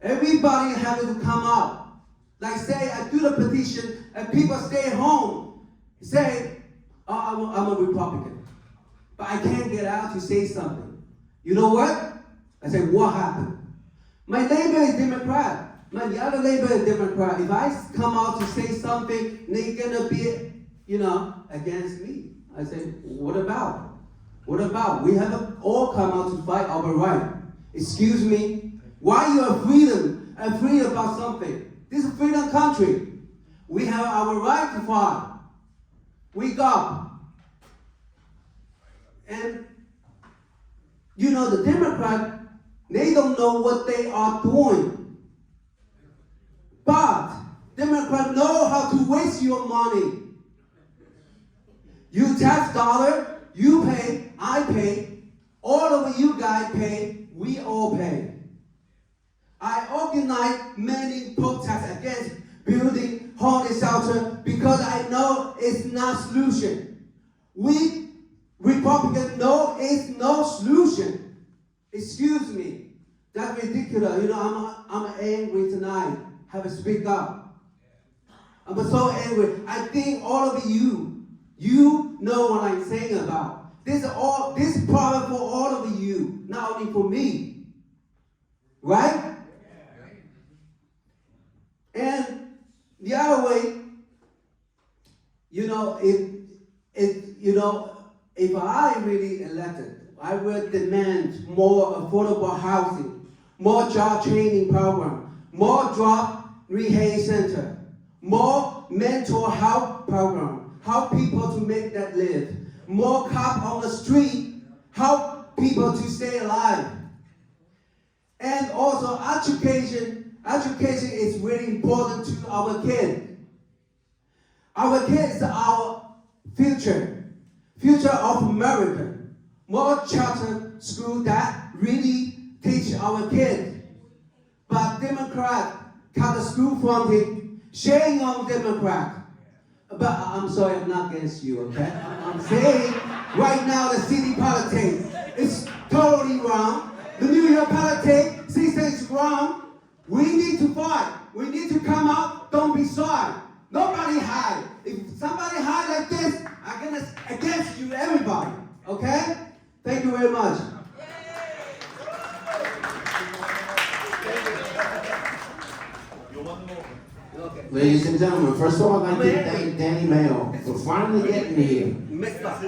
Q: Everybody has to come out. Like say, I do the petition and people stay home. Say, oh, I'm a Republican. But I can't get out to say something. You know what? I say, what happened? My neighbor is Democrat. The other neighbor is Democrat. If I come out to say something, they're gonna be, against me. I say, what about? What about? We have to all come out to fight our right. Excuse me? Why you are free about something? This is a freedom country. We have our right to fight. Wake up. And, the Democrats, they don't know what they are doing. But Democrats know how to waste your money. You tax dollar, you pay, I pay, all of you guys pay, we all pay. I organize many protests against building homeless shelter because I know it's not solution. We Republicans know it's no solution. Excuse me. That's ridiculous. I'm angry tonight. Have to speak up. I'm so angry. I think all of you know what I'm saying about. This problem for all of you, not only for me. Right? And the other way, if I really elected, I would demand more affordable housing, more job training program, more job rehab center, more mental health program, help people to make that live, more cop on the street, help people to stay alive. And also education is really important to our kids. Our kids are our future of America. More charter school that really teach our kids. But Democrats cut the school funding, shame on Democrats. But I'm sorry, I'm not against you, okay? I'm saying right now the city politics is totally wrong. The New York politics system is wrong. We need to fight. We need to come out. Don't be sorry. Nobody hide. If somebody hide like this, I'm gonna against you, everybody. Okay? Thank you very much.
H: Ladies and gentlemen, first of all, I'd like to thank Danny Mayo for finally getting me here.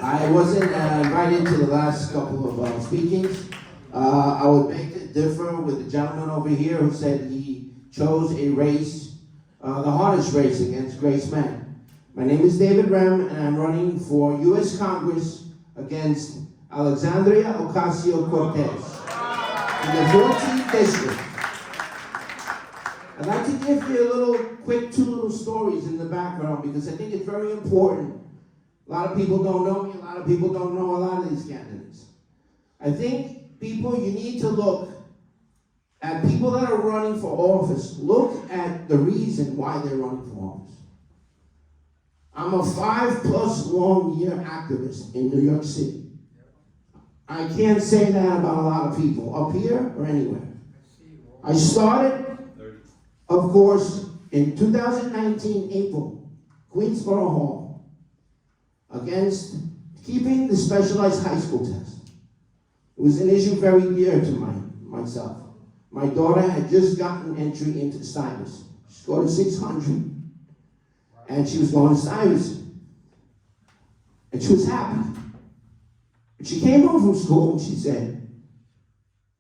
H: I wasn't invited to the last couple of speakings. I would beg to differ with the gentleman over here who said he chose a race, the hardest race against Grace Men. My name is David Rem, and I'm running for U.S. Congress against Alexandria Ocasio-Cortez in the 14th district. I'd like to give you two little stories in the background because I think it's very important. A lot of people don't know me, a lot of people don't know a lot of these candidates. I think you need to look at people that are running for office. Look at the reason why they're running for office. I'm a 5+ long year activist in New York City. I can't say that about a lot of people, up here or anywhere. I started Of course, in 2019, April, Queensborough Hall, against keeping the specialized high school test. It was an issue very dear to myself. My daughter had just gotten entry into Stuyvesant. She scored a 600, and she was going to Stuyvesant. And she was happy. But she came home from school and she said,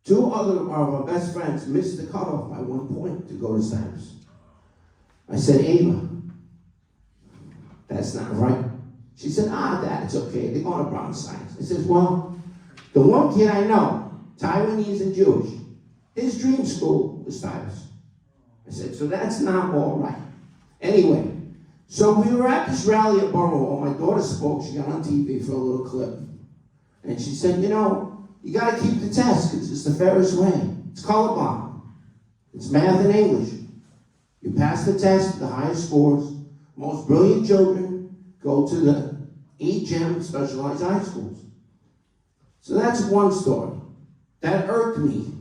H: 2 other of our best friends missed the cutoff by 1 point to go to Stuyvesant. I said, Ava, that's not right. She said, Dad, it's okay. They're going to Brown Science. I said, well, the one kid I know, Taiwanese and Jewish, his dream school was Stuyvesant. I said, so that's not all right. Anyway, so we were at this rally at Borough Hall. My daughter spoke. She got on TV for a little clip. And she said, you got to keep the test because it's the fairest way. It's colorblind. It's math and English. You pass the test, the highest scores. Most brilliant children go to the 8 gem specialized high schools. So that's one story. That irked me.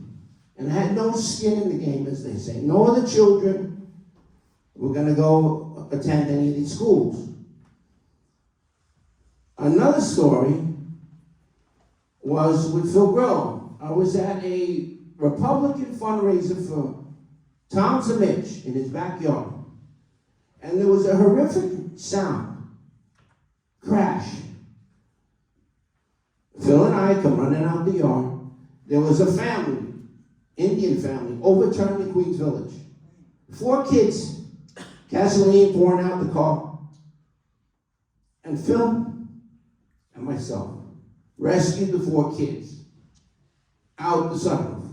H: And I had no skin in the game, as they say. No other children were going to go attend any of these schools. Another story was with Phil Grillo. I was at a Republican fundraiser for Tom Mitch in his backyard. And there was a horrific sound. Crash. Phil and I come running out the yard. There was a family, Indian family, overturned in Queens Village. 4 kids, gasoline pouring out the car. And Phil and myself rescued the 4 kids out the sunroof.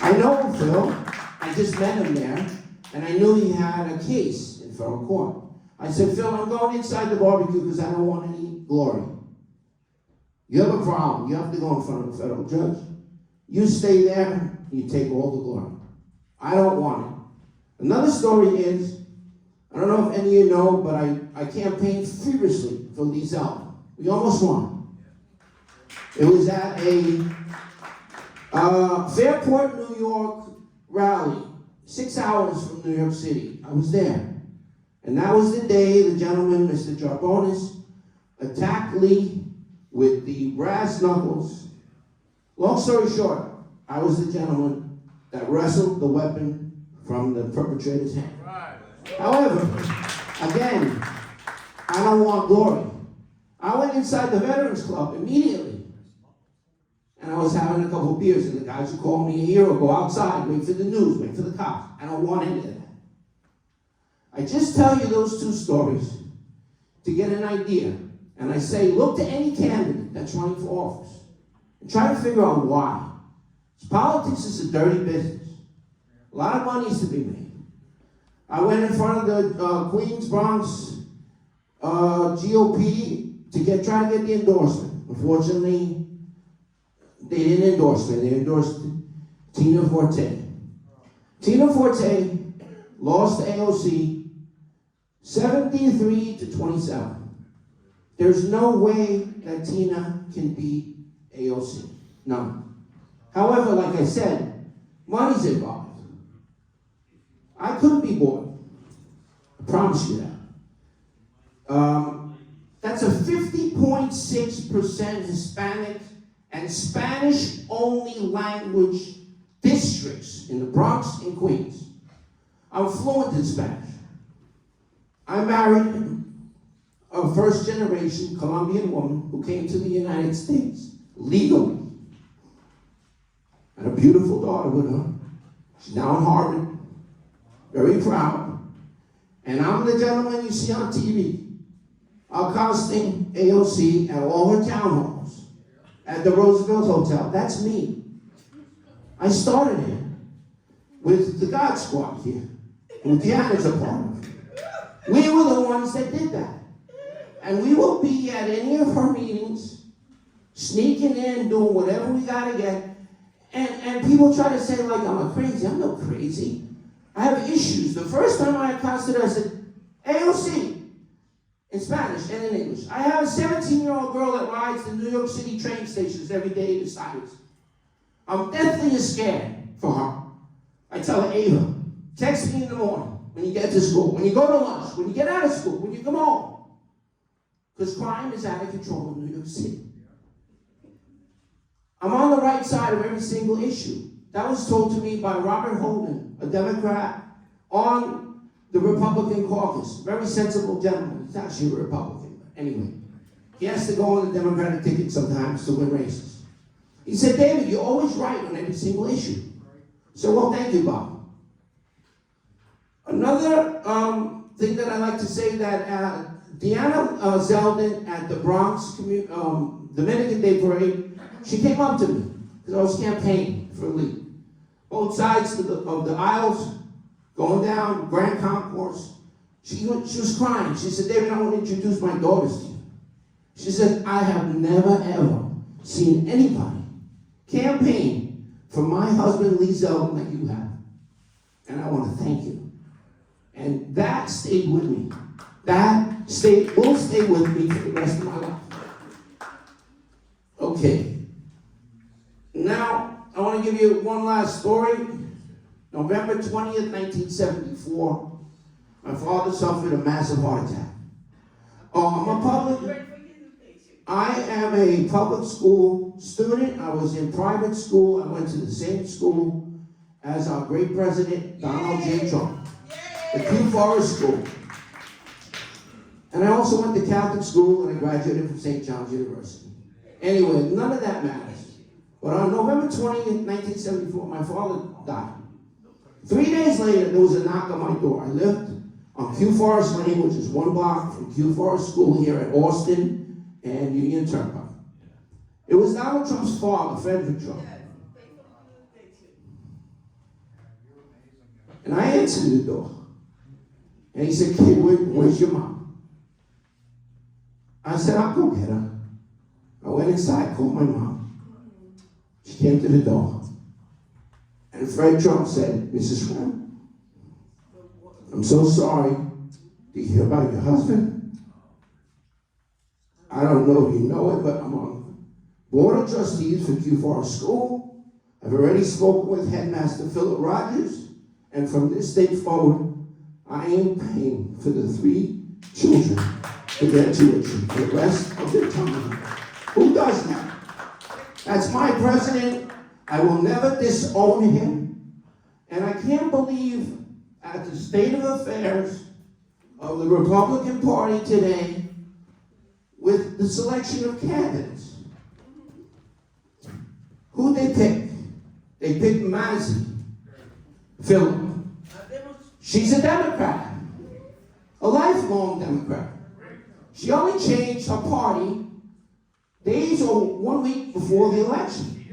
H: I know Phil. I just met him there, and I knew he had a case in federal court. I said, Phil, I'm going inside the barbecue because I don't want any glory. You have a problem. You have to go in front of a federal judge. You stay there, you take all the glory. I don't want it. Another story is, I don't know if any of you know, but I campaigned furiously for Liesel. We almost won. It was at a Fairport, New York rally, 6 hours from New York City. I was there. And that was the day the gentleman, Mr. Jarbonis, attacked Lee with the brass knuckles. Long story short, I was the gentleman that wrestled the weapon from the perpetrator's hand. Right. However, again, I don't want glory. I went inside the Veterans Club immediately. And I was having a couple of beers, and the guys who called me a hero go outside, wait for the news, wait for the cops. I don't want any of that. I just tell you those 2 stories to get an idea. And I say, look to any candidate that's running for office and try to figure out why. Politics is a dirty business. A lot of money is to be made. I went in front of the Queens Bronx GOP to try to get the endorsement. Unfortunately, they didn't endorse me. They endorsed Tina Forte. Tina Forte lost to AOC 73 to 27. There's no way that Tina can beat AOC. No. However, like I said, money's involved. I couldn't be bought. I promise you that. That's a 50.6% Hispanic and Spanish-only language districts in the Bronx and Queens. I'm fluent in Spanish. I married a first-generation Colombian woman who came to the United States legally. And a beautiful daughter with her. She's now in Harvard. Very proud. And I'm the gentleman you see on TV accosting AOC at all her townhomes at the Roosevelt Hotel. That's me. I started it with the God Squad here, who Deanna's a part of. We were the ones that did that. And we will be at any of her meetings, sneaking in, doing whatever we gotta get. And people try to say like I'm a crazy. I'm no crazy. I have issues. The first time I accosted her, I said, AOC, in Spanish and in English. I have a 17-year-old girl that rides the New York City train stations every day to Stuyvesant. I'm deathly scared for her.
Q: I tell her, Ava, text me in the morning when you get to school, when you go to lunch, when you get out of school, when you come home. Because crime is out of control in New York City. I'm on the right side of every single issue. That was told to me by Robert Holden, a Democrat, on the Republican caucus. Very sensible gentleman. He's actually a Republican. But anyway, he has to go on the Democratic ticket sometimes to win races. He said, David, you're always right on every single issue. So, well, thank you, Bob. Another thing that I like to say that Deanna Zeldin at the Bronx Dominican Day Parade, she came up to me because I was campaigning for Lee. Both sides of the aisles, going down Grand Concourse. She was crying. She said, David, I want to introduce my daughters to you. She said, I have never, ever seen anybody campaign for my husband, Lee Zeldin, like you have. And I want to thank you. And that stayed with me. Will stay with me for the rest of my life. Okay. Now, I want to give you one last story. November 20th, 1974, my father suffered a massive heart attack. I am a public school student. I was in private school. I went to the same school as our great president, Donald J. Trump, the Q Forest School. And I also went to Catholic school and I graduated from St. John's University. Anyway, none of that matters. But on November 20th, 1974, my father died. 3 days later, there was a knock on my door. I lived on Q Forest Lane, which is 1 block from Q Forest School here at Austin and Union Turnpike. It was Donald Trump's father, Frederick Trump. And I answered the door. And he said, kid, where's your mom? I said, I'll go get her. I went inside, called my mom. She came to the door. And Fred Trump said, Mrs. Schramm, I'm so sorry to hear about your husband. I don't know if you know it, but I'm on Board of Trustees for Q Forest School. I've already spoken with Headmaster Philip Rogers, and from this date forward, I am paying for the 3 children for their tuition for the rest of their time. Who does that? That's my president. I will never disown him. And I can't believe at the state of affairs of the Republican Party today with the selection of candidates. Who they pick? They picked Mazie Philip. She's a Democrat, a lifelong Democrat. She only changed her party days or 1 week before the election.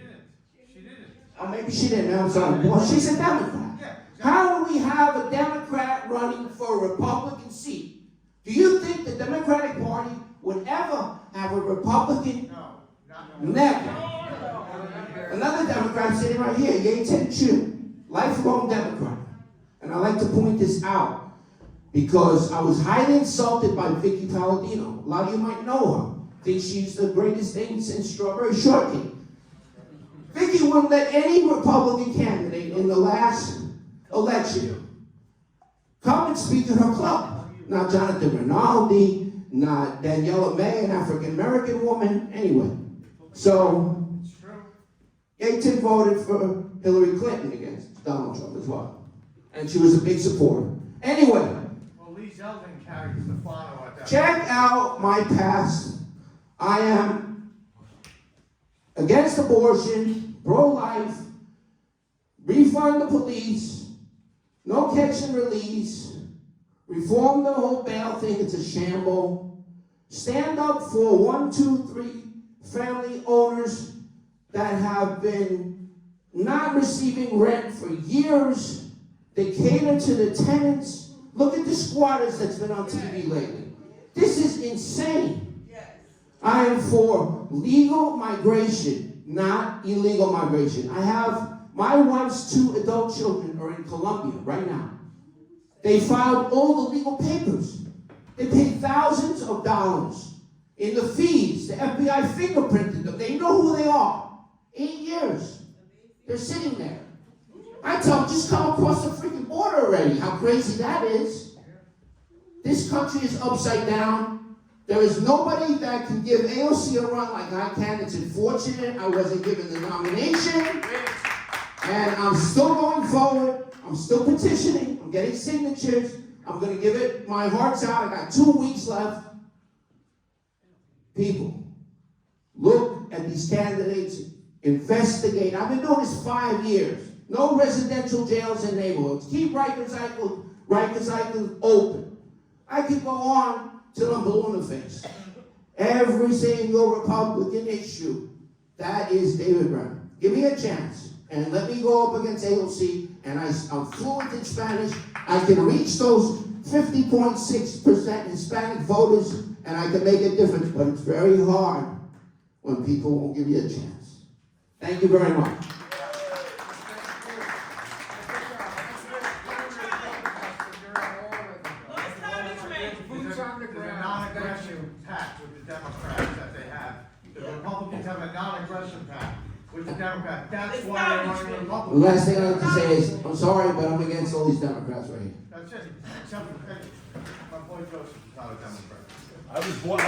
Q: She didn't. Or maybe she didn't. I'm sorry. Well, she's a Democrat. How do we have a Democrat running for a Republican seat? Do you think the Democratic Party would ever have a Republican? No. Never. Another Democrat sitting right here, Ye-Ten Chu, lifelong Democrat. And I like to point this out because I was highly insulted by Vicky Palladino. A lot of you might know her. Think she's the greatest thing since Strawberry Shortcake. Vicky wouldn't let any Republican candidate in the last election come and speak at her club. Not Jonathan Rinaldi, not Daniela May, an African-American woman, anyway. So, Ye-Ten voted for Hillary Clinton against Donald Trump as well. And she was a big supporter. Anyway.
I: Well, Lee Zeldin carried Stefano at that.
Q: Check out my past. I am against abortion, pro-life, refund the police, no catch and release, reform the whole bail thing, it's a shamble, stand up for 1, 2, 3 family owners that have been not receiving rent for years. They cater to the tenants. Look at the squatters that's been on TV lately. This is insane. I am for legal migration, not illegal migration. I have, my wife's 2 adult children are in Colombia right now. They filed all the legal papers. They paid thousands of dollars in the fees. The FBI fingerprinted them. They know who they are. 8 years. They're sitting there.
B: I tell them, just come across the freaking border already. How crazy that is. This country is upside down. There is nobody that can give AOC a run like I can. It's unfortunate I wasn't given the nomination. And I'm still going forward. I'm still petitioning. I'm getting signatures. I'm going to give it my heart's out. I got 2 weeks left. People, look at these candidates. Investigate. I've been doing this 5 years. No residential jails in neighborhoods. Keep Rikers Island open. I could go on till I'm blue in the face. Every single Republican issue, that is David Brenner. Give me a chance and let me go up against AOC, and I'm fluent in Spanish. I can reach those 50.6% Hispanic voters, and I can make a difference, but it's very hard when people won't give you a chance. Thank you very much.
O: That's why they're running
B: The
O: Republican.
B: last thing I have to say is, I'm sorry, but I'm against all these Democrats right here.
O: That's it. Except for, my boy Joseph is not a Democrat.
R: I was born a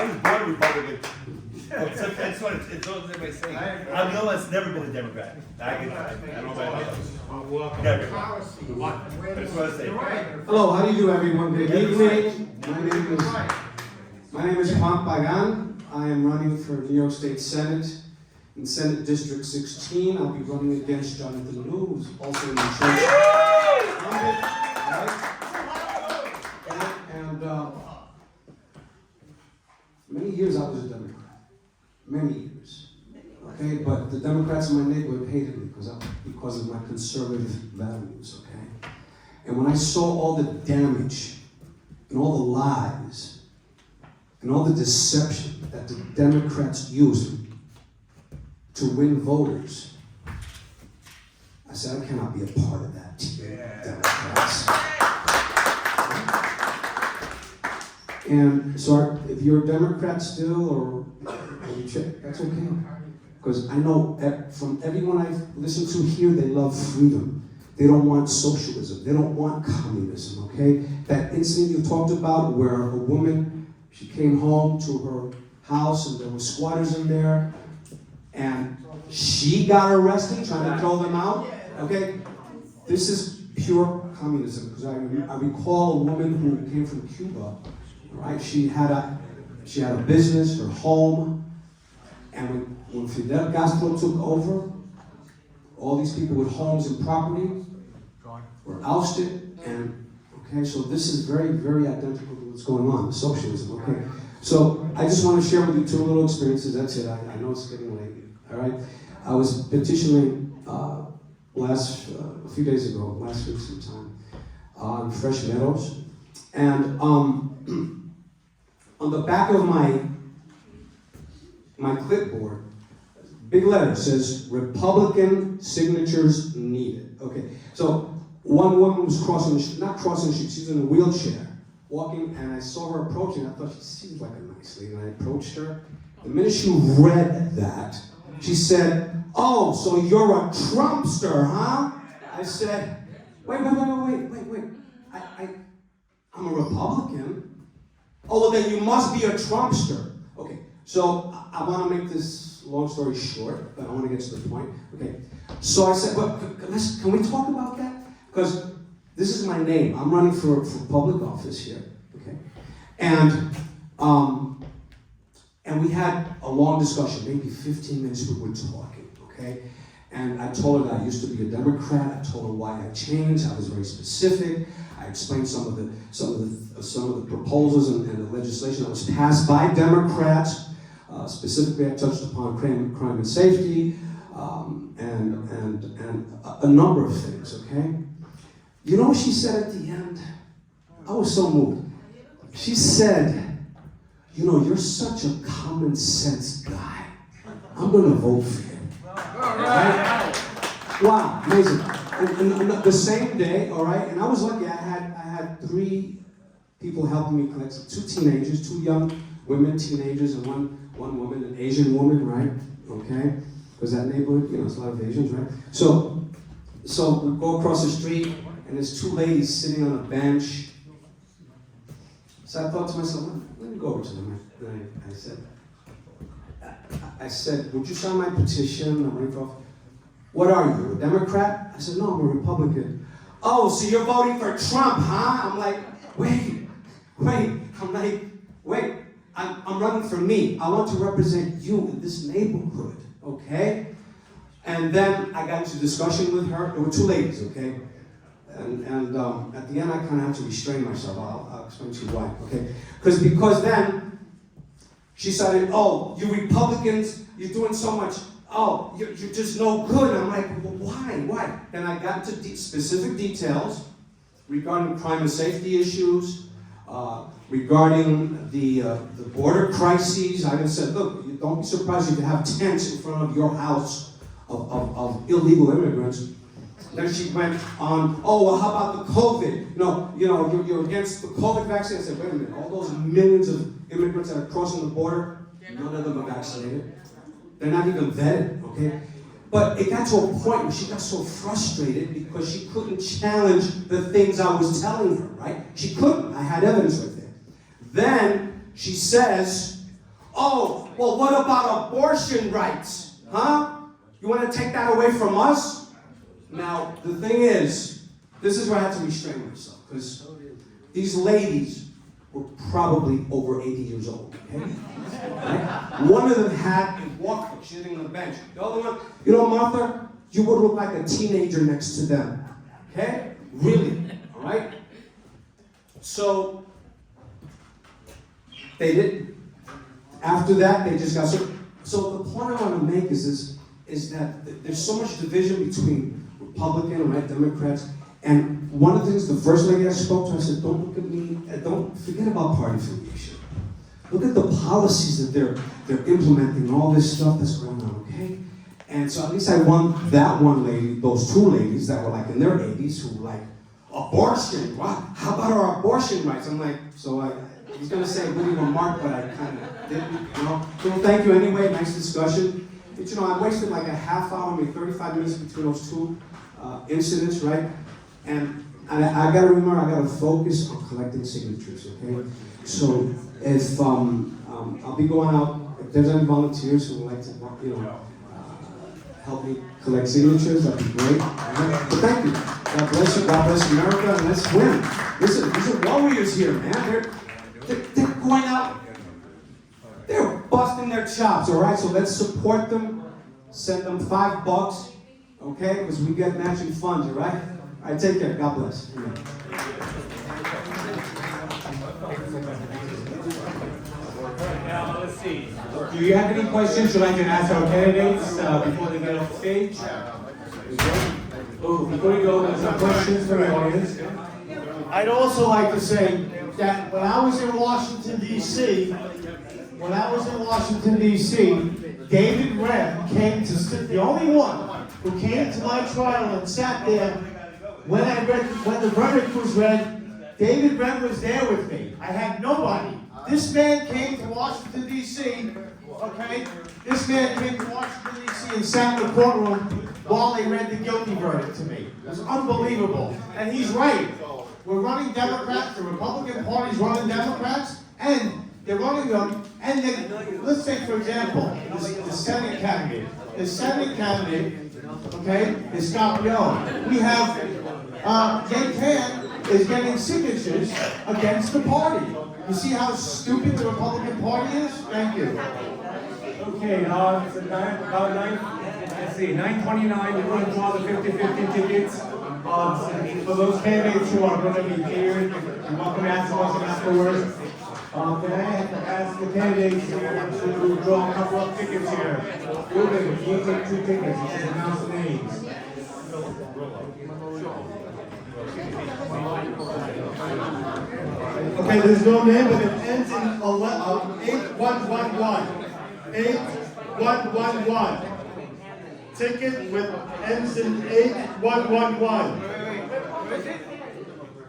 R: Republican. That's what it's all everybody saying. I'm the only one that's never been a Democrat. I don't know about others. Never. That's what I say.
Q: Hello, how do you do, everyone? Good evening. My name is Juan Pagan. I am running for New York State Senate in Senate District 16. I'll be running against Jonathan Liu, who's also in the church. And many years I was a Democrat. Many years. Okay, but the Democrats in my neighborhood hated me because of my conservative values. Okay, and when I saw all the damage and all the lies and all the deception that the Democrats use to win voters, I said, I cannot be a part of that team, Democrats. And so if you're a Democrat still, or you check, that's okay. Because I know from everyone I've listened to here, they love freedom. They don't want socialism. They don't want communism, okay? That incident you talked about where a woman, she came home to her house and there were squatters in there, and she got arrested trying to throw them out, okay? This is pure communism, because I recall a woman who came from Cuba, right? She had a business, her home, and when Fidel Castro took over, all these people with homes and property were ousted, and okay, so this is very, very identical to what's going on, socialism, okay? So I just want to share with you 2 little experiences, that's it, I know it's getting late, all right? I was petitioning a few days ago, last week sometime, on Fresh Meadows, and on the back of my clipboard, big letter says, Republican signatures needed. Okay, so one woman was not crossing the street, she's in a wheelchair, walking, and I saw her approaching. I thought she seemed like a nice lady, and I approached her. The minute she read that, she said, oh, so you're a Trumpster, huh? I said, wait. I'm a Republican. Oh, well, then you must be a Trumpster. Okay, so I want to make this long story short, but I want to get to the point. Okay, so I said, but can we talk about that? Because this is my name. I'm running for public office here. Okay, and we had a long discussion, maybe 15 minutes we were talking. Okay, and I told her that I used to be a Democrat. I told her why I changed. I was very specific. I explained some of the proposals and the legislation that was passed by Democrats. Specifically, I touched upon crime and safety, and a number of things. Okay, you know what she said at the end? I was so moved. She said, "You know, you're such a common sense guy. I'm going to vote for you." Right? Wow, amazing. And the same day, all right, and I was lucky. I had 3 people helping me collect 2 teenagers, 2 young women, teenagers, and one woman, an Asian woman, right? Okay, because that neighborhood, you know, it's a lot of Asians, right? So So we go across the street, and there's two ladies sitting on a bench. So I thought to myself, let me go over to them. And I said, would you sign my petition? I'm running for office. What are you, a Democrat? I said, no, I'm a Republican. Oh, so you're voting for Trump, huh? I'm like, wait. I'm running for me. I want to represent you in this neighborhood, okay? And then I got into discussion with her. There were two ladies, okay? And at the end, I kind of had to restrain myself. I'll explain to you why, okay? Because then she started, oh, you Republicans, you're doing so much. Oh, you're just no good. I'm like, well, why? Then I got into specific details regarding crime and safety issues, regarding the border crises. I even said, look, don't be surprised if you have tents in front of your house of illegal immigrants. Then she went on, oh, well, how about the COVID? You're against the COVID vaccine. I said, wait a minute, all those millions of immigrants that are crossing the border, none of them are vaccinated. They're not even vetted, okay? But it got to a point where she got so frustrated because she couldn't challenge the things I was telling her, right? She couldn't. I had evidence right there. Then she says, oh, well, what about abortion rights? Huh? You want to take that away from us? Now, the thing is, this is where I had to restrain myself, because these ladies were probably over 80 years old, okay? Right? One of them had a walker sitting on the bench. The other one, Martha, you would look like a teenager next to them, okay? Really, all right? So, they did. After that, they just got so the point I want to make is that there's so much division between Republican and Democrats. And one of the things, the first lady I spoke to, I said, don't look at me, don't forget about party affiliation. Look at the policies that they're implementing, all this stuff that's going on, okay? And so at least I won that one lady, those two ladies that were like in their 80s who were like, abortion, wow, how about our abortion rights? I'm like, so I was gonna say a witty remark, but I kind of didn't, So thank you anyway, nice discussion. But I wasted like a half hour, maybe 35 minutes between those two incidents, right? And I gotta remember, I gotta focus on collecting signatures, okay? So if I'll be going out, if there's any volunteers who would like to, help me collect signatures, that'd be great. But thank you. God bless you. God bless America, and let's win. Listen, these are warriors here, man. They're going out. They're busting their chops, all right? So let's support them. Send them $5, okay? Because we get matching funds, all right? All right, take care. God bless. Amen.
A: Now, let's see.
S: Do you have any questions you'd like to ask our candidates before they get off stage? Oh, before you go, there's some questions from the audience.
T: I'd also like to say that when I was in Washington, D.C., David Wren came to sit, the only one who came to my trial and sat there when the verdict was read. David Wren was there with me. I had nobody. This man came to Washington, D.C., okay? This man came to Washington, D.C. and sat in the courtroom while they read the guilty verdict to me. It was unbelievable. And he's right. We're running Democrats, the Republican Party's running Democrats, and they're running them, and let's take, for example, the Senate candidate. The Senate candidate, okay, is Scott Young. We have Jay Can is getting signatures against the party. You see how stupid the Republican Party is? Thank you.
C: Okay, it's about 9:29. We're going to draw the 50-50 tickets. For those candidates who are going to be here, you're welcome to ask questions afterwards. Can I ask the candidates here to draw a couple of tickets here? Ruben, you take 2 tickets. You should announce the names.
T: Okay, there's no name, but it ends in 8111. 8111. Ticket with ends in 8111.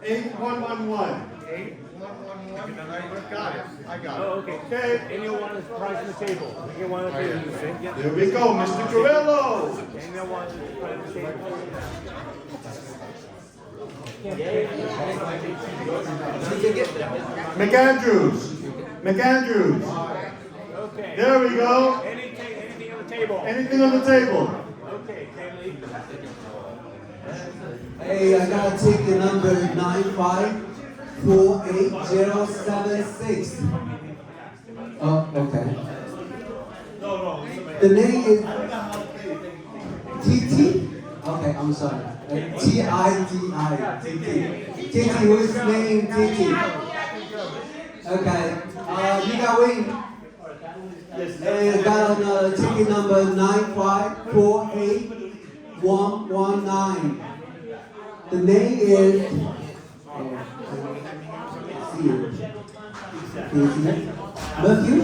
T: 8111.
D: Got it, I got it.
A: Oh, okay.
D: Okay.
A: Anyone want to price on the table? Anyone want to table? Yep.
D: There we go, Mr. Carrillo.
A: Anyone want to price on the table?
D: McAndrews.
A: Okay.
D: There we go.
A: Anything on the table?
D: Anything on the table?
A: Okay, family.
Q: Hey, I gotta take the number 9548076. Oh, okay.
D: No.
Q: The name is TT? Okay, I'm sorry. T-I-T-I. TT. TT, what's his name? TT. Okay. You got wing. And got on ticket number 9548119. The name is Matthew.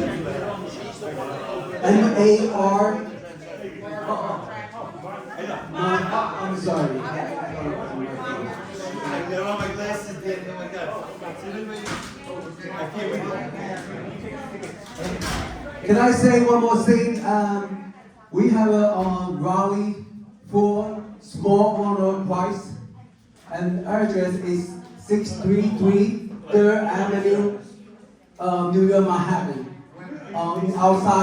Q: M-A-R. I'm sorry.
R: I got all my glasses, Dan. Oh my God. I can't read it.
Q: Can I say one more thing? We have a rally for small owner price, and address is 633 3rd Avenue, New York, Manhattan. Outside.